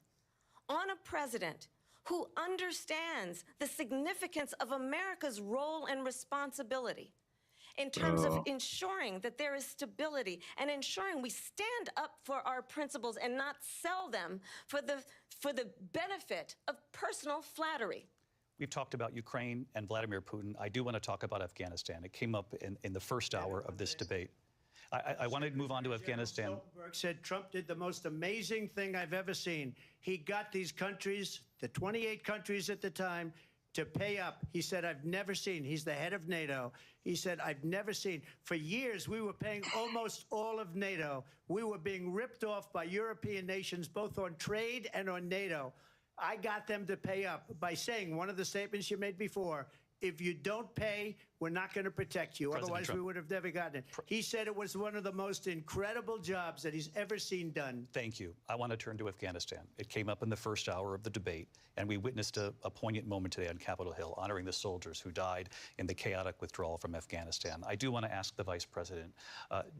on a president who understands the significance of America's role and responsibility in terms of ensuring that there is stability and ensuring we stand up for our principles and not sell them for the benefit of personal flattery. We've talked about Ukraine and Vladimir Putin. I do want to talk about Afghanistan. It came up in the first hour of this debate. I want to move on to Afghanistan. Stoltenberg said Trump did the most amazing thing I've ever seen. He got these countries, the 28 countries at the time, to pay up. He said, I've never seen. He's the head of NATO. He said, I've never seen. For years, we were paying almost all of NATO. We were being ripped off by European nations, both on trade and on NATO. I got them to pay up by saying one of the statements you made before, if you don't pay, we're not going to protect you. Otherwise, we would have never gotten it. He said it was one of the most incredible jobs that he's ever seen done. Thank you. I want to turn to Afghanistan. It came up in the first hour of the debate, and we witnessed a poignant moment today on Capitol Hill, honoring the soldiers who died in the chaotic withdrawal from Afghanistan. I do want to ask the Vice President,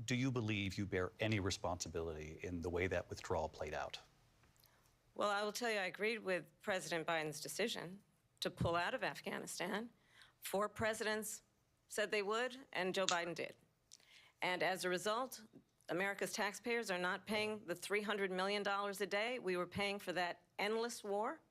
do you believe you bear any responsibility in the way that withdrawal played out? Well, I will tell you, I agreed with President Biden's decision to pull out of Afghanistan. 4 presidents said they would, and Joe Biden did. And as a result, America's taxpayers are not paying the $300 million a day we were paying for that endless war.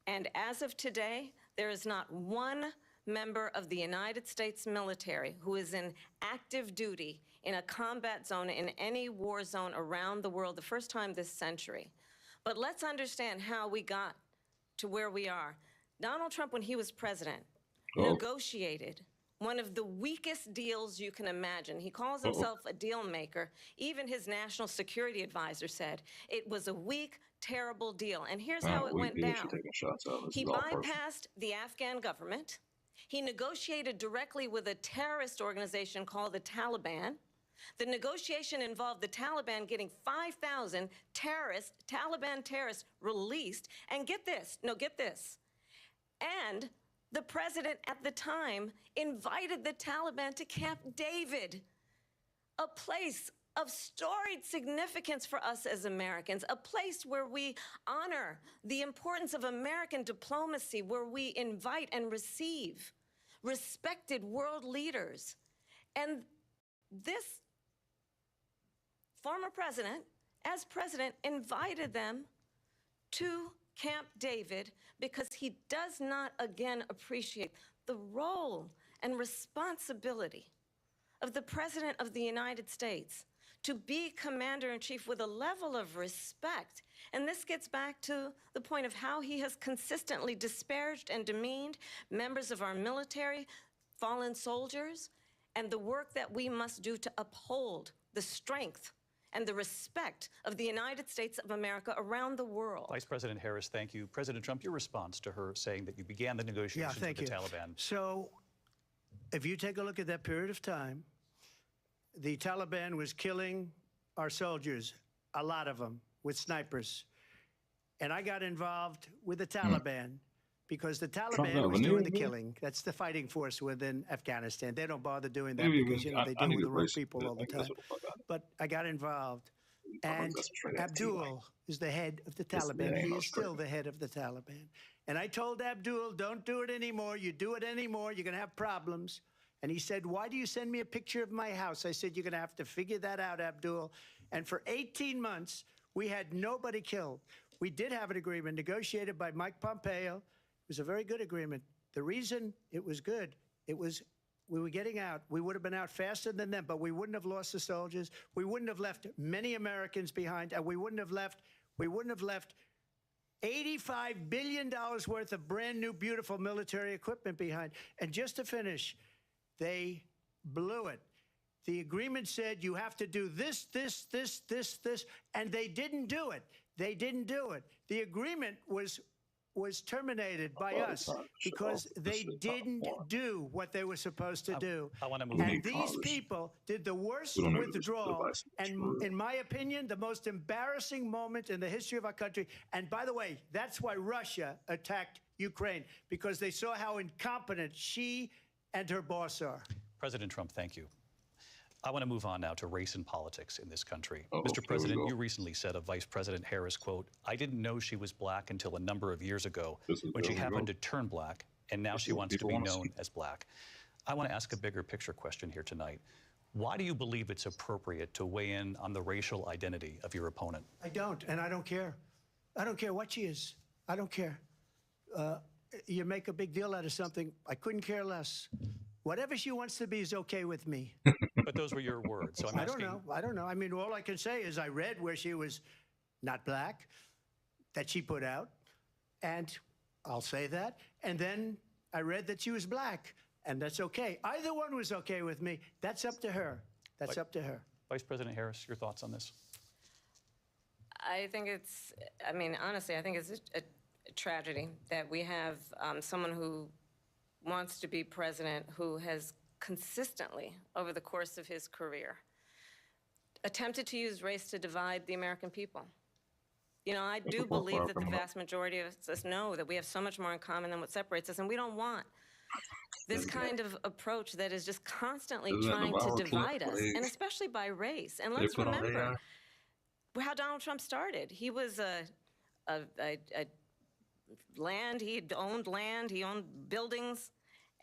And as of today, there is not one member of the United States military who is in active duty in a combat zone in any war zone around the world, the first time this century. But let's understand how we got to where we are. Donald Trump, when he was president, negotiated one of the weakest deals you can imagine. He calls himself a deal maker. Even his national security advisor said it was a weak, terrible deal. And here's how it went down. He bypassed the Afghan government. He negotiated directly with a terrorist organization called the Taliban, The negotiation involved the Taliban getting 5,000 Taliban terrorists released. And get this, and the president at the time invited the Taliban to Camp David, a place of storied significance for us as Americans, a place where we honor the importance of American diplomacy, where we invite and receive respected world leaders. And this former president, as president, invited them to Camp David because he does not again appreciate the role and responsibility of the President of the United States to be commander-in-chief with a level of respect. And this gets back to the point of how he has consistently disparaged and demeaned members of our military, fallen soldiers, and the work that we must do to uphold the strength and the respect of the United States of America around the world. Vice President Harris, thank you. President Trump, your response to her saying that you began the negotiations with the Taliban. So if you take a look at that period of time, the Taliban was killing our soldiers, a lot of them, with snipers. And I got involved with the Taliban because the Taliban was doing the killing. That's the fighting force within Afghanistan. They don't bother doing that because, they deal with the wrong people all the time. But I got involved. And Abdul is the head of the Taliban. He is still the head of the Taliban. And I told Abdul, don't do it anymore. You do it anymore, you're going to have problems. And he said, why do you send me a picture of my house? I said, you're going to have to figure that out, Abdul. And for 18 months, we had nobody killed. We did have an agreement negotiated by Mike Pompeo. It was a very good agreement. The reason it was good, we were getting out. We would have been out faster than them, but we wouldn't have lost the soldiers. We wouldn't have left many Americans behind, and we wouldn't have left $85 billion worth of brand new, beautiful military equipment behind. And just to finish, they blew it. The agreement said you have to do this, and they didn't do it. They didn't do it. The agreement was terminated by us because they didn't do what they were supposed to do. And these people did the worst withdrawal, and in my opinion, the most embarrassing moment in the history of our country. And by the way, that's why Russia attacked Ukraine, because they saw how incompetent she and her boss are. President Trump, thank you. I want to move on now to race and politics in this country. Mr. President, you recently said of Vice President Harris, quote, I didn't know she was black until a number of years ago when she happened to turn black, and now she wants to be known as black. I want to ask a bigger picture question here tonight. Why do you believe it's appropriate to weigh in on the racial identity of your opponent? I don't, and I don't care. I don't care what she is. I don't care. You make a big deal out of something, I couldn't care less. Whatever she wants to be is okay with me. But those were your words, so I'm asking. I don't know. I mean, all I can say is I read where she was not black, that she put out, and I'll say that. And then I read that she was black, and that's okay. Either one was okay with me. That's up to her. That's up to her. Vice President Harris, your thoughts on this? I think it's, honestly, I think it's a tragedy that we have someone who wants to be president who has consistently, over the course of his career, attempted to use race to divide the American people. I do believe that the vast majority of us know that we have so much more in common than what separates us, and we don't want this kind of approach that is just constantly trying to divide us, and especially by race. And let's remember how Donald Trump started. He was he owned buildings,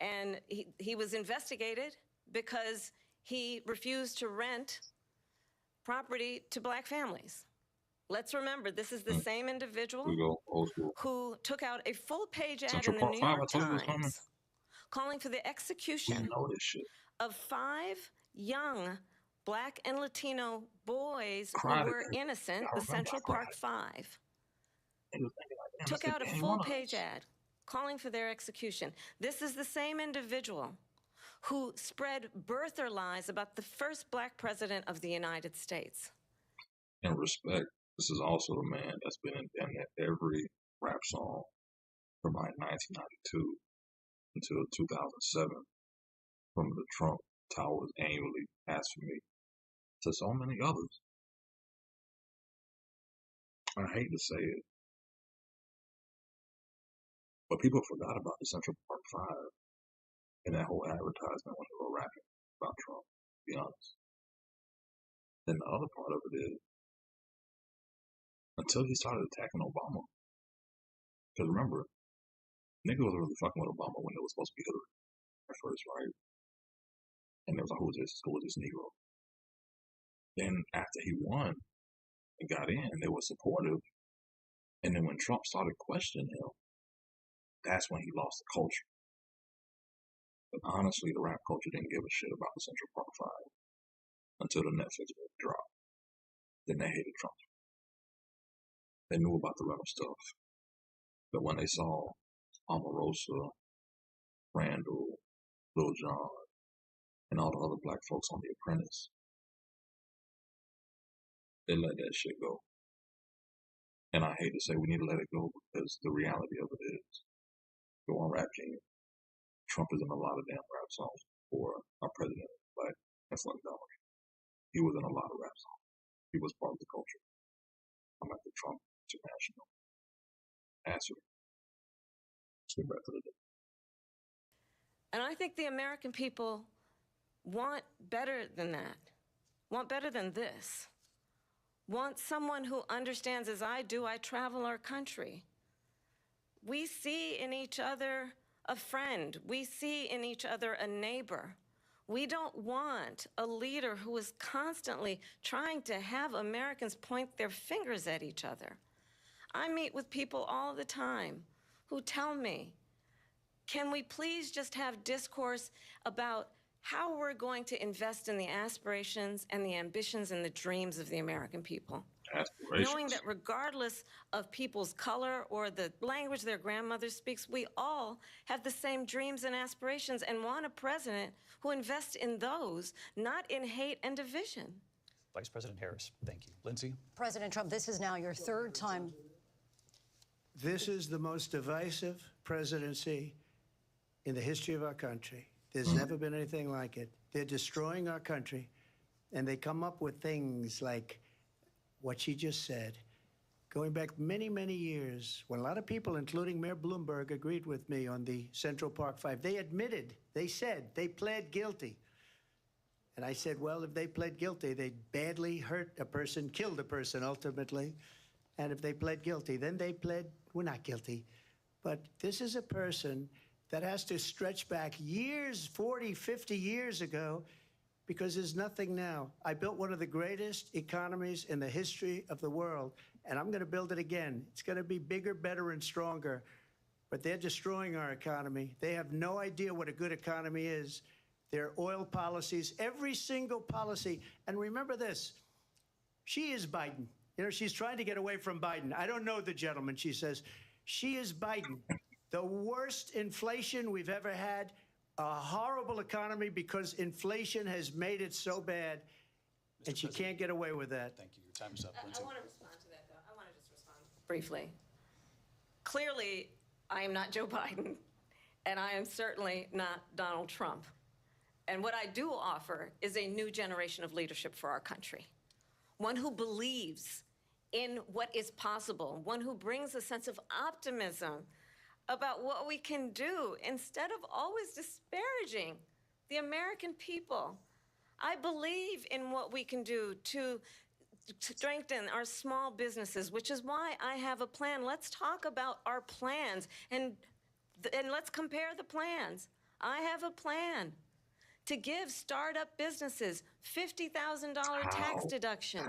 and he was investigated because he refused to rent property to black families. Let's remember, this is the same individual who took out a full-page ad in the New York Times calling for the execution of 5 young black and Latino boys who were innocent, the Central Park 5. Took out a full-page ad calling for their execution. This is the same individual who spread birther lies about the first black president of the United States. In respect, this is also the man that's been in every rap song from like 1992 until 2007, from the Trump Towers annually asked for me. to so many others. I hate to say it, but people forgot about the Central Park 5 and that whole advertisement when they were rapping about Trump, to be honest. Then the other part of it is, until he started attacking Obama, because remember, niggas was really fucking with Obama when it was supposed to be Hillary at first, right? And there was like, who was this Negro? Then after he won and got in, they were supportive. And then when Trump started questioning him, that's when he lost the culture. But honestly, the rap culture didn't give a shit about the Central Park 5 until the Netflix movie dropped. Then they hated Trump. They knew about the rap stuff. But when they saw Omarosa, Randall, Lil Jon, and all the other black folks on The Apprentice, they let that shit go. And I hate to say we need to let it go because the reality of it is, go on Rap Genius, Trump is in a lot of damn rap songs for our president, Black and Philadelphia. He was in a lot of rap songs. He was part of the culture. I'm at the Trump International. Answer. Let's get back to the day. And I think the American people want better than that, want better than this, want someone who understands, as I do, I travel our country. We see in each other a friend. We see in each other a neighbor. We don't want a leader who is constantly trying to have Americans point their fingers at each other. I meet with people all the time who tell me, can we please just have discourse about how we're going to invest in the aspirations and the ambitions and the dreams of the American people? Knowing that regardless of people's color or the language their grandmother speaks, we all have the same dreams and aspirations and want a president who invests in those, not in hate and division. Vice President Harris, thank you. Lindsay? President Trump, this is now your third time. This is the most divisive presidency in the history of our country. There's never been anything like it. They're destroying our country, and they come up with things like what she just said, going back many, many years, when a lot of people, including Mayor Bloomberg, agreed with me on the Central Park 5. They admitted, they said, they pled guilty. And I said, well, if they pled guilty, they badly hurt a person, killed a person ultimately. And if they pled guilty, then they pled, we're not guilty. But this is a person that has to stretch back years, 40, 50 years ago, because there's nothing now. I built one of the greatest economies in the history of the world, and I'm going to build it again. It's going to be bigger, better, and stronger. But they're destroying our economy. They have no idea what a good economy is. Their oil policies, every single policy. And remember this, she is Biden. You know, she's trying to get away from Biden. I don't know the gentleman, she says. She is Biden. The worst inflation we've ever had, a horrible economy because inflation has made it so bad, and she can't get away with that. Thank you. Your time is up, Lindsay. I want to respond to that, though. I want to just respond briefly. Clearly, I am not Joe Biden, and I am certainly not Donald Trump. And what I do offer is a new generation of leadership for our country, one who believes in what is possible, one who brings a sense of optimism about what we can do instead of always disparaging the American people. I believe in what we can do to strengthen our small businesses, which is why I have a plan. Let's talk about our plans and let's compare the plans. I have a plan to give startup businesses $50,000 tax deduction,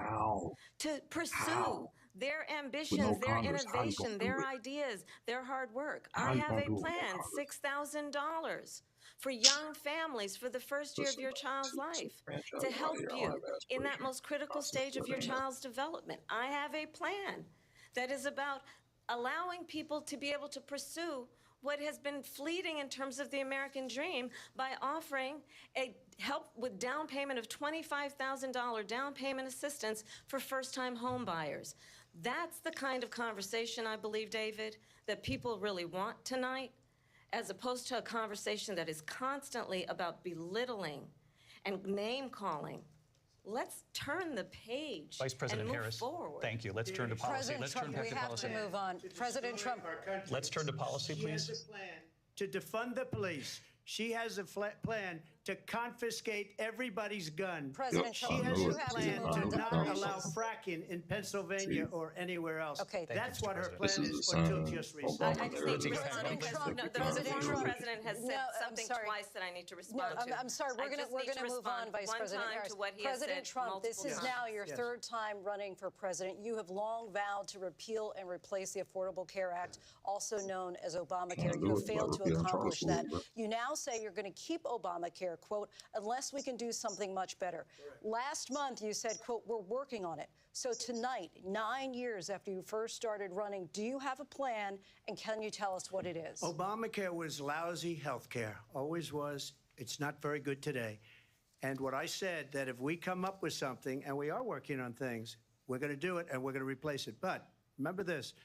to pursue their ambitions, their innovation, their ideas, their hard work. I have a plan, $6,000 for young families for the first year of your child's life, to help you in that most critical stage of your child's development. I have a plan that is about allowing people to be able to pursue what has been fleeting in terms of the American dream by offering a help with down payment of $25,000 down payment assistance for first-time home buyers. That's the kind of conversation, I believe, David, that people really want tonight, as opposed to a conversation that is constantly about belittling and name-calling Let's turn the page Vice President and move Harris, forward. thank you. Let's turn to policy. President Trump, we have to move on. President Trump. Let's turn to policy, please. She has a plan to defund the police. She has a plan to confiscate everybody's gun. President She Trump, has you a have to plan move on to to not policy. allow fracking in Pennsylvania or anywhere else. Okay. That's you, what her Mr. plan is until just recently. I just need to President Trump, no, the President former Trump. president has said No, I'm something sorry. twice that I need to No, respond to. I'm sorry. We're I going just need to move on, respond Vice one President time Harris. to what he has President said Trump, this is multiple now times. your Yes. third time running for president. You have long vowed to repeal and replace the Affordable Care Act, also known as Obamacare. You have failed to accomplish that. You now say you're going to keep Obamacare, quote, unless we can do something much better. Last month, you said, quote, we're working on it. So tonight, 9 years after you first started running, do you have a plan, and can you tell us what it is? Obamacare was lousy health care, always was. It's not very good today. And what I said, that if we come up with something, and we are working on things, we're going to do it, and we're going to replace it. But remember this,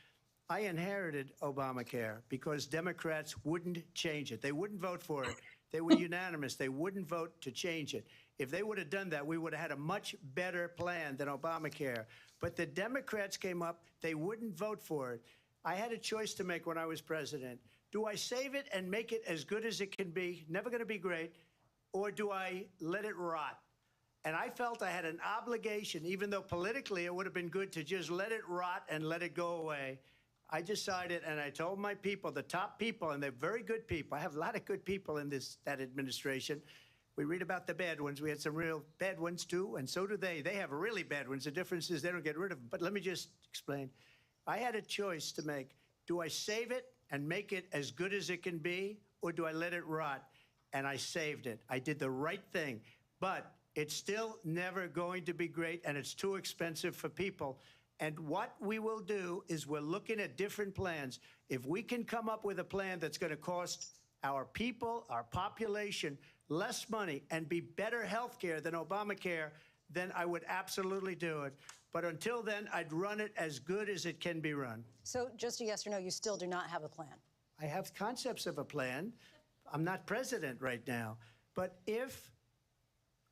I inherited Obamacare because Democrats wouldn't change it. They wouldn't vote for it. They were unanimous. They wouldn't vote to change it. If they would have done that, we would have had a much better plan than Obamacare. But the Democrats came up. They wouldn't vote for it. I had a choice to make when I was president. Do I save it and make it as good as it can be, never going to be great, or do I let it rot? And I felt I had an obligation, even though politically it would have been good to just let it rot and let it go away. I decided, and I told my people, the top people, and they're very good people. I have a lot of good people in that administration. We read about the bad ones. We had some real bad ones, too, and so do they. They have really bad ones. The difference is they don't get rid of them. But let me just explain. I had a choice to make. Do I save it and make it as good as it can be, or do I let it rot? And I saved it. I did the right thing. But it's still never going to be great, and it's too expensive for people. And what we will do is we're looking at different plans. If we can come up with a plan that's going to cost our people, our population, less money and be better health care than Obamacare, then I would absolutely do it. But until then, I'd run it as good as it can be run. So just a yes or no, you still do not have a plan? I have concepts of a plan. I'm not president right now. But if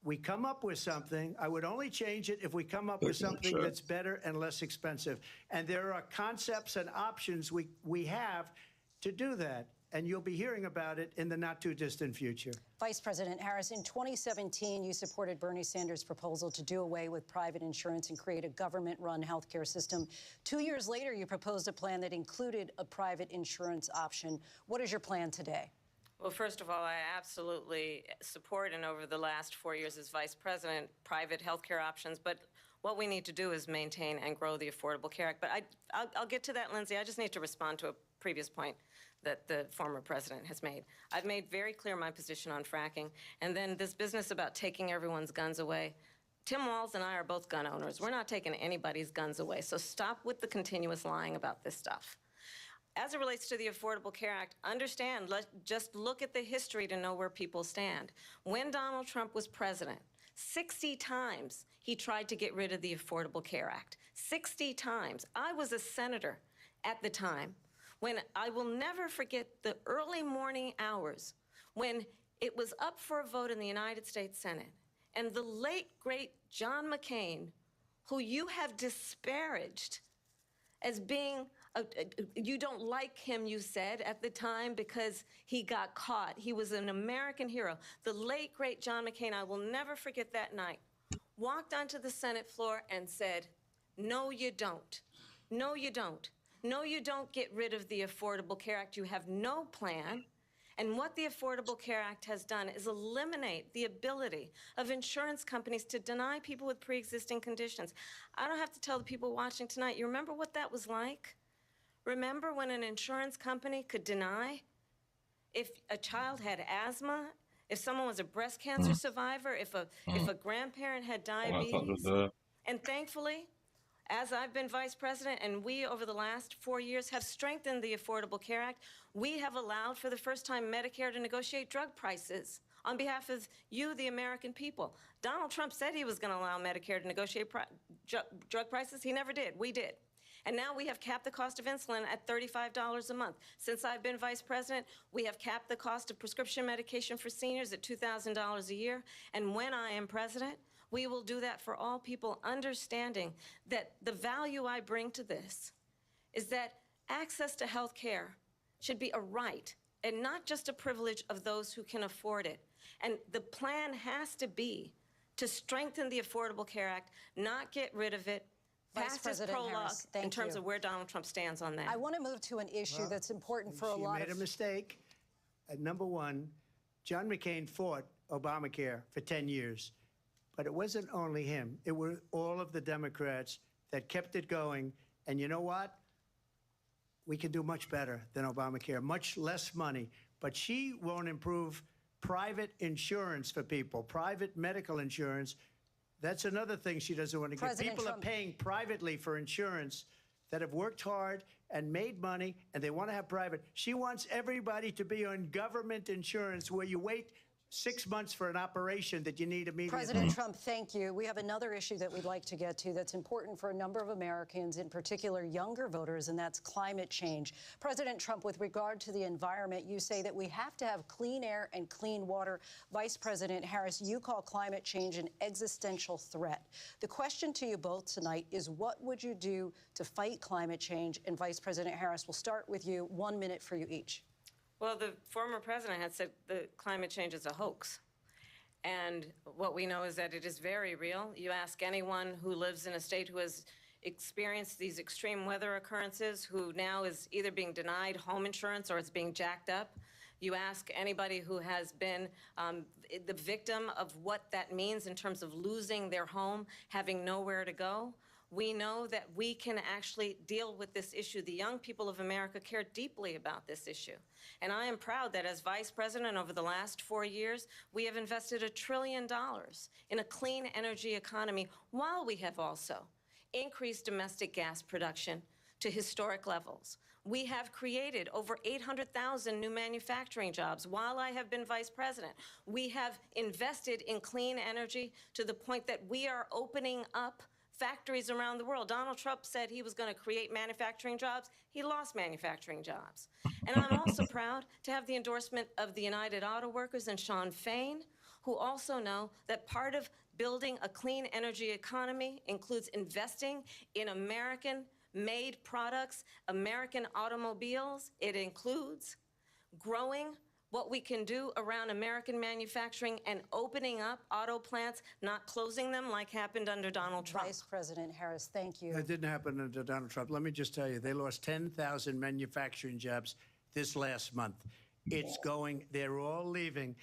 we come up with something, I would only change it if we come up with something that's better and less expensive. And there are concepts and options we have to do that. And you'll be hearing about it in the not-too-distant future. Vice President Harris, in 2017, you supported Bernie Sanders' proposal to do away with private insurance and create a government-run healthcare system. 2 years later, you proposed a plan that included a private insurance option. What is your plan today? Well, first of all, I absolutely support, and over the last 4 years as vice president, private health care options. But what we need to do is maintain and grow the Affordable Care Act. But I'll get to that, Lindsay. I just need to respond to a previous point that the former president has made. I've made very clear my position on fracking. And then this business about taking everyone's guns away. Tim Walz and I are both gun owners. We're not taking anybody's guns away. So stop with the continuous lying about this stuff. As it relates to the Affordable Care Act, understand, just look at the history to know where people stand. When Donald Trump was president, 60 times he tried to get rid of the Affordable Care Act. 60 times. I was a senator at the time when I will never forget the early morning hours when it was up for a vote in the United States Senate. And the late, great John McCain, who you have disparaged as being, you don't like him, you said, at the time because he got caught. He was an American hero. The late, great John McCain, I will never forget that night, walked onto the Senate floor and said, no, you don't. No, you don't. No, you don't get rid of the Affordable Care Act. You have no plan. And what the Affordable Care Act has done is eliminate the ability of insurance companies to deny people with pre-existing conditions. I don't have to tell the people watching tonight, you remember what that was like? Remember when an insurance company could deny if a child had asthma, if someone was a breast cancer survivor, if a grandparent had diabetes? And thankfully, as I've been vice president and we, over the last 4 years, have strengthened the Affordable Care Act, we have allowed for the first time Medicare to negotiate drug prices on behalf of you, the American people. Donald Trump said he was going to allow Medicare to negotiate drug prices. He never did. We did. And now we have capped the cost of insulin at $35 a month. Since I've been vice president, we have capped the cost of prescription medication for seniors at $2,000 a year. And when I am president, We will do that for all people, understanding that the value I bring to this is that access to health care should be a right and not just a privilege of those who can afford it. And the plan has to be to strengthen the Affordable Care Act, not get rid of it, Vice President prologue Harris, in thank terms you. of where Donald Trump stands on that. I want to move to an issue that's important for a lot She made a mistake. Number one, John McCain fought Obamacare for 10 years. But it wasn't only him. It were all of the Democrats that kept it going. And you know what? We can do much better than Obamacare, much less money. But she won't improve private insurance for people, private medical insurance. That's another thing she doesn't want to get. People are paying privately for insurance that have worked hard and made money, and they want to have private. She wants everybody to be on government insurance where you wait 6 months for an operation that you need immediately. President Trump, thank you. We have another issue that we'd like to get to that's important for a number of Americans, in particular younger voters, and that's climate change. President Trump, with regard to the environment, you say that we have to have clean air and clean water. Vice President Harris, you call climate change an existential threat. The question to you both tonight is, what would you do to fight climate change? And Vice President Harris, we'll start with you. 1 minute for you each. Well, the former president had said that climate change is a hoax. And what we know is that it is very real. You ask anyone who lives in a state who has experienced these extreme weather occurrences, who now is either being denied home insurance or it's being jacked up. You ask anybody who has been the victim of what that means in terms of losing their home, having nowhere to go. We know that we can actually deal with this issue. The young people of America care deeply about this issue. And I am proud that as Vice President over the last 4 years, we have invested $1 trillion in a clean energy economy, while we have also increased domestic gas production to historic levels. We have created over 800,000 new manufacturing jobs while I have been Vice President. We have invested in clean energy to the point that we are opening up factories around the world. Donald Trump said he was going to create manufacturing jobs. He lost manufacturing jobs. And I'm also proud to have the endorsement of the United Auto Workers and Sean Fain, who also know that part of building a clean energy economy includes investing in American-made products, American automobiles. It includes growing what we can do around American manufacturing and opening up auto plants, not closing them like happened under Donald Trump. Vice President Harris, thank you. It didn't happen under Donald Trump. Let me just tell you, they lost 10,000 manufacturing jobs this last month. It's going, they're all leaving.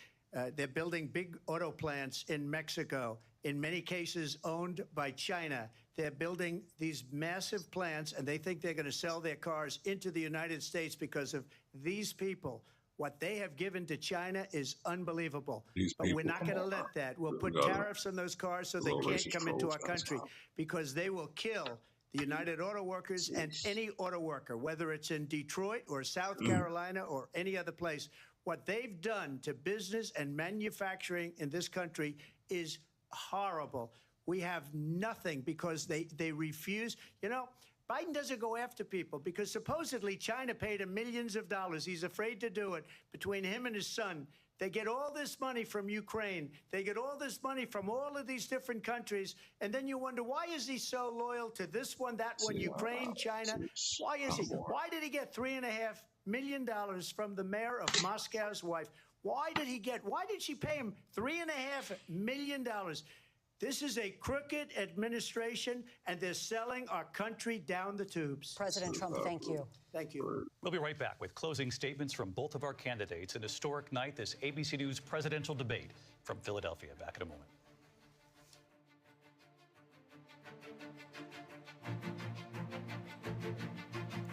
They're building big auto plants in Mexico, in many cases owned by China. They're building these massive plants, and they think they're going to sell their cars into the United States because of these people. What they have given to China is unbelievable. But we're not going to let that. We'll put tariffs on those cars so they can't come into our country, because they will kill the United Auto Workers and any auto worker, whether it's in Detroit or South Carolina or any other place. What they've done to business and manufacturing in this country is horrible. We have nothing because they refuse. You know, Biden doesn't go after people because supposedly China paid him millions of dollars. He's afraid to do it. Between him and his son, they get all this money from Ukraine. They get all this money from all of these different countries. And then you wonder, why is he so loyal to this one, that one, Ukraine, China? Why is he? Why did he get $3.5 million from the mayor of Moscow's wife? Why did she pay him $3.5 million? This is a crooked administration, and they're selling our country down the tubes. President Trump, thank you. Thank you. We'll be right back with closing statements from both of our candidates. An historic night, this ABC News presidential debate from Philadelphia. Back in a moment.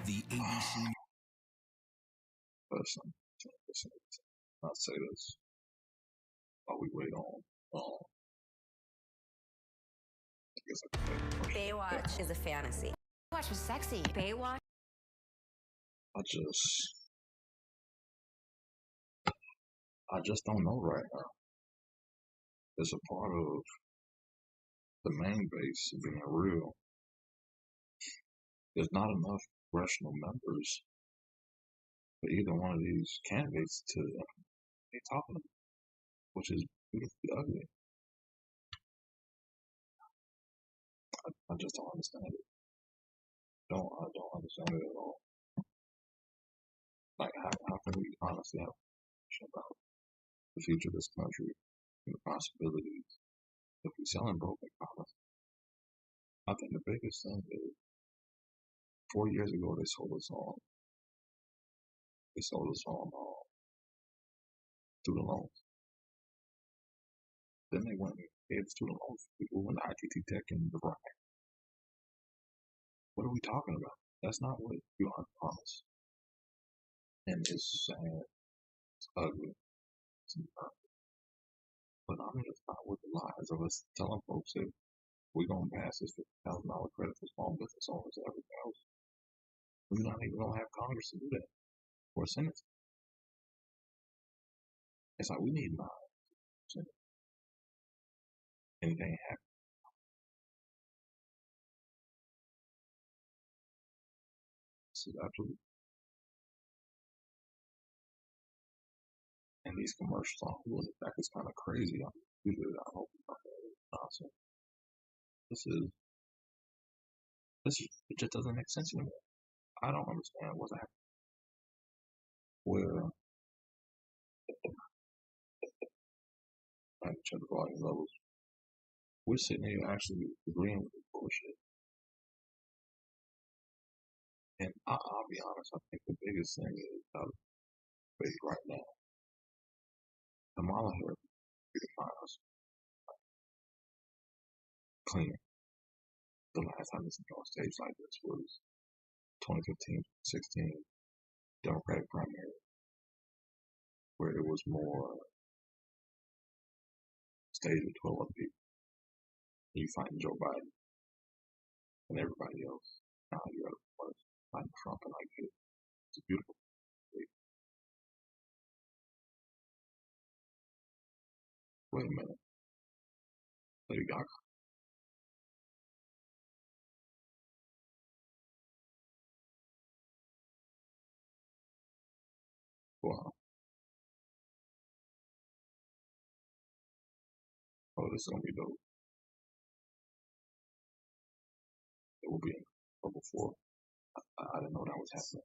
The ABC. Listen, I'll say this while we wait on. Baywatch is a fantasy. Baywatch was sexy. Baywatch. I just don't know right now. As a part of the main base being real, there's not enough congressional members for either one of these candidates to be talking about, which is beautifully ugly. I just don't understand it. I don't understand it at all. Like, how can we honestly have a conversation about the future of this country and the possibilities if we're selling broken promises? I think the biggest thing is 4 years ago they sold us on student loans. Then they went and gave student loans to people in ITT Tech and the Brian. What are we talking about? That's not what you are promised. And it's sad, it's ugly, it's embarrassing. But I mean, it's not with the lies of us telling folks that we're going to pass this $50,000 credit for small business owners and everything else. We're not even going to have Congress to do that, or Senate. It's like we need 9%. Anything happen. This is absolutely. And these commercials on Hulu, in fact, it's kind of crazy. I hope nonsense. It just doesn't make sense anymore. I don't understand what's happening. Where I can check the volume levels. We're sitting here actually agreeing with this bullshit. And I'll be honest, I think the biggest thing is right now, Kamala Harris define us clean. The last time this was on stage like this was 2015-16 Democratic primary, where it was more stage with 12 other people. You find Joe Biden and everybody else. Now you're fighting Trump, and I get it. It's a beautiful thing. Wait a minute. Lady Gaga. Wow. Oh, this is gonna be dope. It will be before. I didn't know that was happening.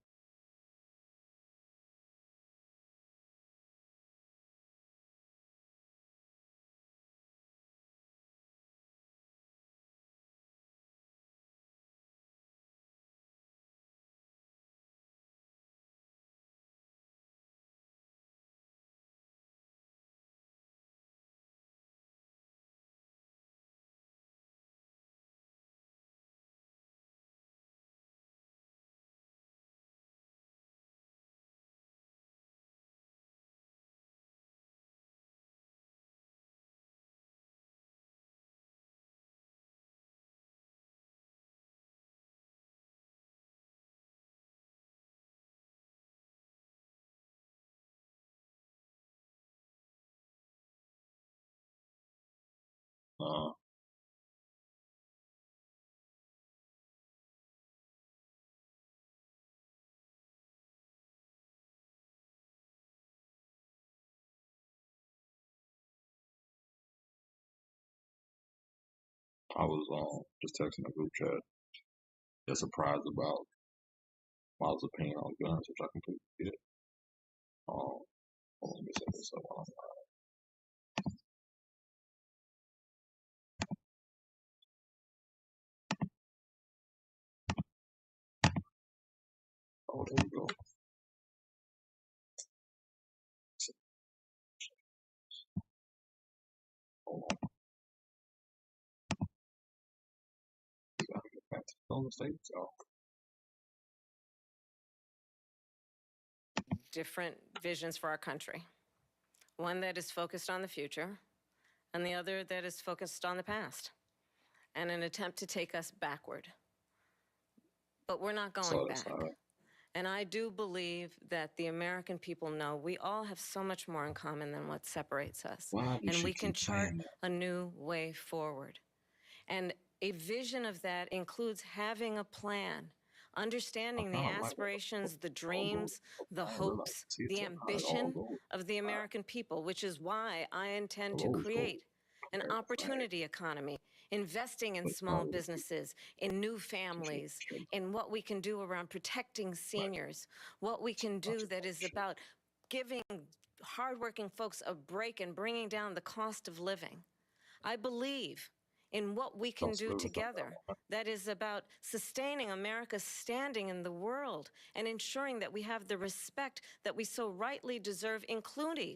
I was just texting a group chat. They're surprised about Walz's opinion on guns, which I completely get. Let me set this up. Oh, there we go. Hold on. We gotta get back to the states, y'all. Different visions for our country. One that is focused on the future, and the other that is focused on the past, and an attempt to take us backward. But we're not going back. And I do believe that the American people know we all have so much more in common than what separates us. And we can chart a new way forward. And a vision of that includes having a plan, understanding the aspirations, the dreams, the hopes, the ambition of the American people, which is why I intend to create an opportunity economy, investing in small businesses, in new families, in what we can do around protecting seniors, what we can do that is about giving hardworking folks a break and bringing down the cost of living. I believe in what we can do together that is about sustaining America's standing in the world and ensuring that we have the respect that we so rightly deserve, including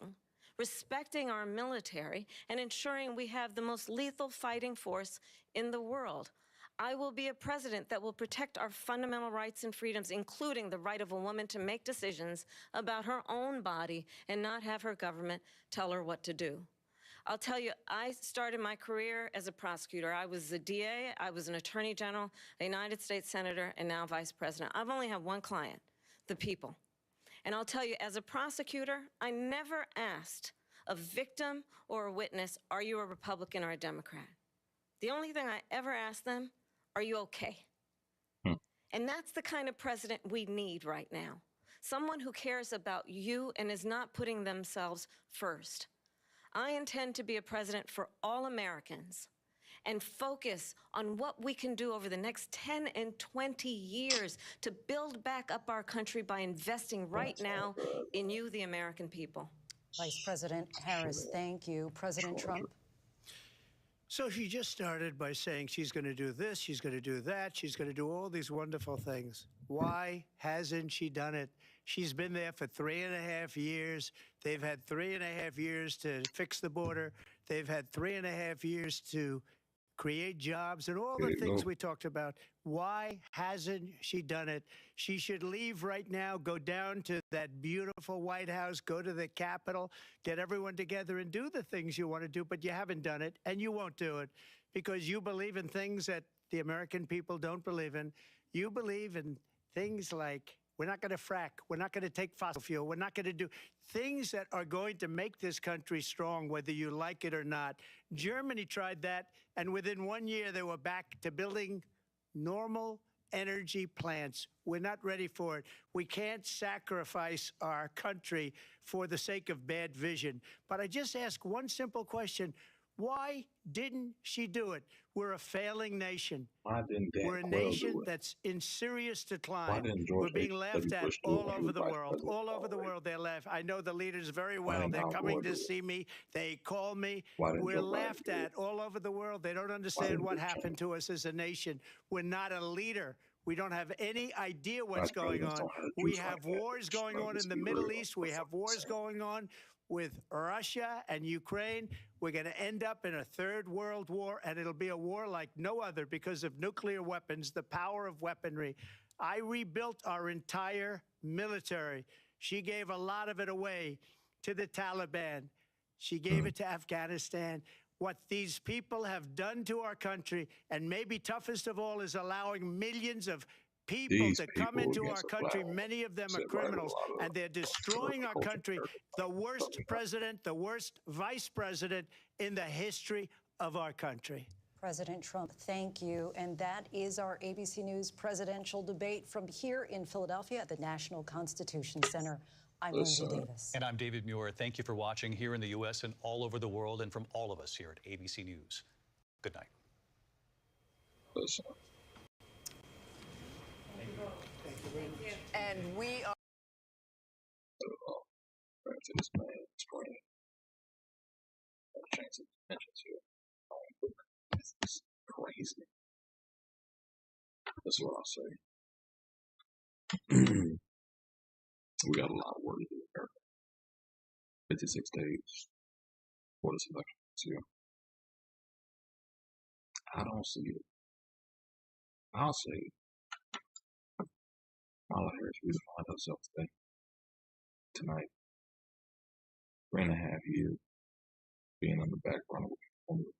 respecting our military and ensuring we have the most lethal fighting force in the world. I will be a president that will protect our fundamental rights and freedoms, including the right of a woman to make decisions about her own body and not have her government tell her what to do. I'll tell you, I started my career as a prosecutor. I was a DA, I was an attorney general, a United States senator, and now vice president. I've only had one client, the people. And I'll tell you, as a prosecutor, I never asked a victim or a witness, are you a Republican or a Democrat? The only thing I ever asked them, are you okay? And that's the kind of president we need right now. Someone who cares about you and is not putting themselves first. I intend to be a president for all Americans and focus on what we can do over the next 10 and 20 years to build back up our country by investing right now in you, the American people. Vice President Harris, thank you. President Trump. So she just started by saying she's going to do this, she's going to do that, she's going to do all these wonderful things. Why hasn't she done it? She's been there for 3.5 years. They've had 3.5 years to fix the border. They've had 3.5 years to create jobs and all the things we talked about. Why hasn't she done it? She should leave right now, go down to that beautiful White House, go to the Capitol, get everyone together and do the things you want to do, but you haven't done it, and you won't do it because you believe in things that the American people don't believe in. You believe in things like we're not going to frack. We're not going to take fossil fuel. We're not going to do things that are going to make this country strong, whether you like it or not. Germany tried that, and within 1 year, they were back to building normal energy plants. We're not ready for it. We can't sacrifice our country for the sake of bad vision. But I just ask one simple question. Why didn't she do it? We're a failing nation. We're a nation that's in serious decline. We're being laughed at all over the world. All over the world, they're laughing. I know the leaders very well. They're coming to see me. They call me. We're laughed at all over the world. They don't understand what happened to us as a nation. We're not a leader. We don't have any idea what's going on. We have wars going on in the Middle East. We have wars going on with Russia and Ukraine. We're going to end up in a third world war, and it'll be a war like no other because of nuclear weapons, the power of weaponry. I rebuilt our entire military. She gave a lot of it away to the Taliban. She gave it to Afghanistan. What these people have done to our country, and maybe toughest of all, is allowing millions of people to come into our country. Many of them are criminals, and they're destroying our country. The worst president, the worst vice president in the history of our country. President Trump, thank you. And that is our ABC News presidential debate from here in Philadelphia at the National Constitution Center. I'm Lindsay Davis. And I'm David Muir. Thank you for watching here in the U.S. and all over the world, and from all of us here at ABC News. Good night. And we are. This man is crazy. Change the dimensions here. This is crazy. That's what I say. We got a lot of work to do in America. 56 days for this election this year. I don't see it. I'll say Kamala Harris redefined herself today. Tonight. 3.5 years being on the back runner with one of the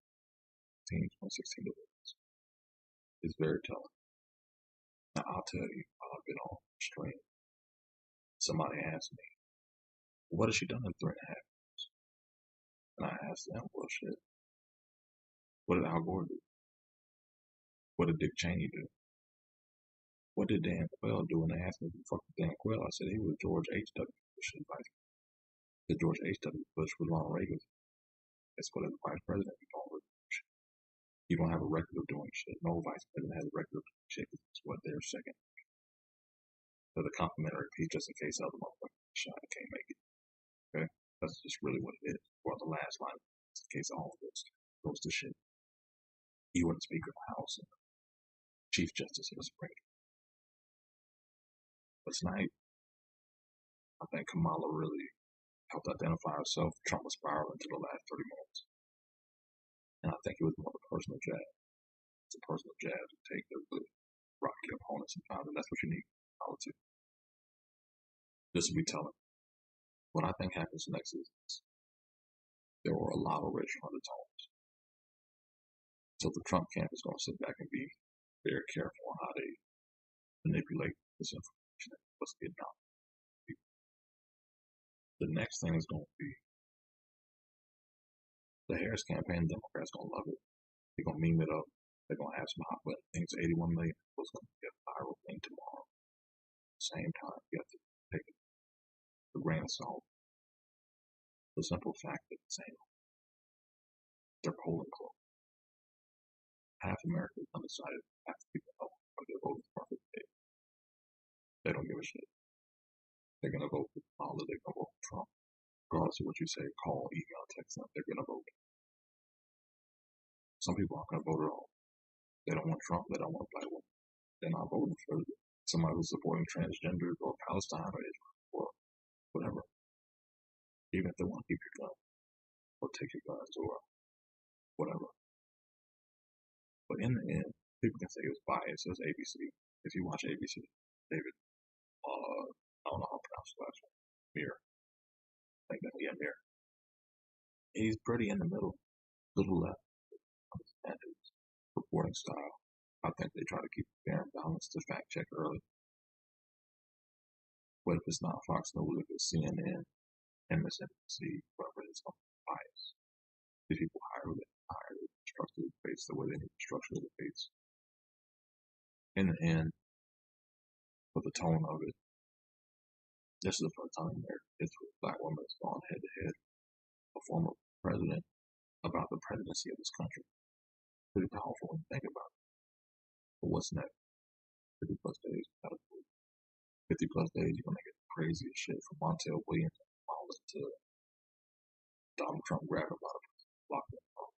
teams 2016 debates is very telling. Now, I'll tell you, I've been on stream. Somebody asked me, what has she done in 3.5 years? And I asked them, well, shit. What did Al Gore do? What did Dick Cheney do? What did Dan Quayle do? And they asked me, fuck Dan Quayle. I said he was George H.W. Bush's advisor. George H.W. Bush was Ronald Reagan's It's what as a vice president, you don't have a record of doing shit. No vice president has a record of doing shit. It's what they're second. So the complimentary piece, just in case other motherfuckers shot can't make it. Okay? That's just really what it is. Or the last line, just in case all of this goes to shit. You were the Speaker of the House and Chief Justice of the Supreme Court. But tonight, I think Kamala really helped identify herself. Trump was spiraling into the last 30 minutes. And I think it was more of a personal jab. It's a personal jab to take their good, rocky opponents sometimes, and that's what you need in politics. This will be telling. What I think happens next is there were a lot of racial undertones. So the Trump camp is going to sit back and be very careful on how they manipulate this information and what's getting out. The next thing is going to be the Harris campaign. Democrats going to love it. They're going to meme it up. They're going to have some hot button things. 81 million was going to be a viral thing tomorrow. At the same time, you have to take it with a grain of salt. The simple fact that they're polling close. Half America is undecided. Half the people know what they're voting for. They don't give a shit. They're going to vote for Kamala. They're going to vote for Trump. Regardless of what you say, call, email, text them, they're going to vote. Some people aren't going to vote at all. They don't want Trump. They don't want a black woman. They're not voting for somebody who's supporting transgenders or Palestine or Israel or whatever. Even if they want to keep your gun or take your guns or whatever. But in the end, people can say it was biased. It was ABC. If you watch ABC, David, I don't know how to pronounce the last one. Mir. I think that's Mir. He's pretty in the middle, little left. And his reporting style. I think they try to keep it fair and balanced to fact check early. But if it's not Fox News, if it's CNN, MSNBC, whatever it is, bias. These people hire the structure of the debates the way they need to structure the debates. In the end, for the tone of it, this is the first time in their history a black woman has gone head to head a former president about the presidency of this country. Pretty powerful when you think about it. But what's next? 50 plus days. 50 plus days, you're going to get the craziest shit from Montel Williams to Donald Trump grabbing a lot of blocking them,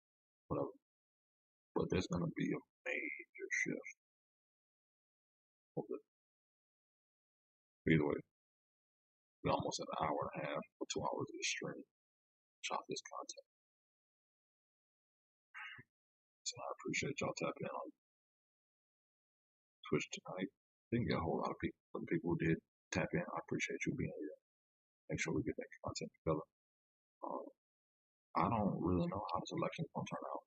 whatever. But there's going to be a major shift. Either way, we're almost at an hour and a half or 2 hours of the stream. Shot this content. So I appreciate y'all tapping in on Twitch tonight. Didn't get a whole lot of people, but the people who did tap in, I appreciate you being here. Make sure we get that content together. I don't really know how this election is going to turn out.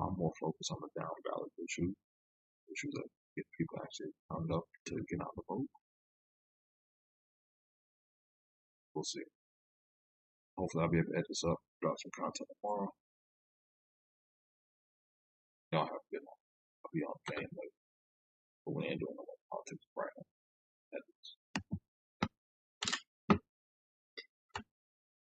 I'm more focused on the down ballot issues that get people actually turned up to get out the vote. We'll see. Hopefully I'll be able to edit this up, drop some content tomorrow. Y'all have a good one. I'll be on the game later. But we ain't doing no more politics right now.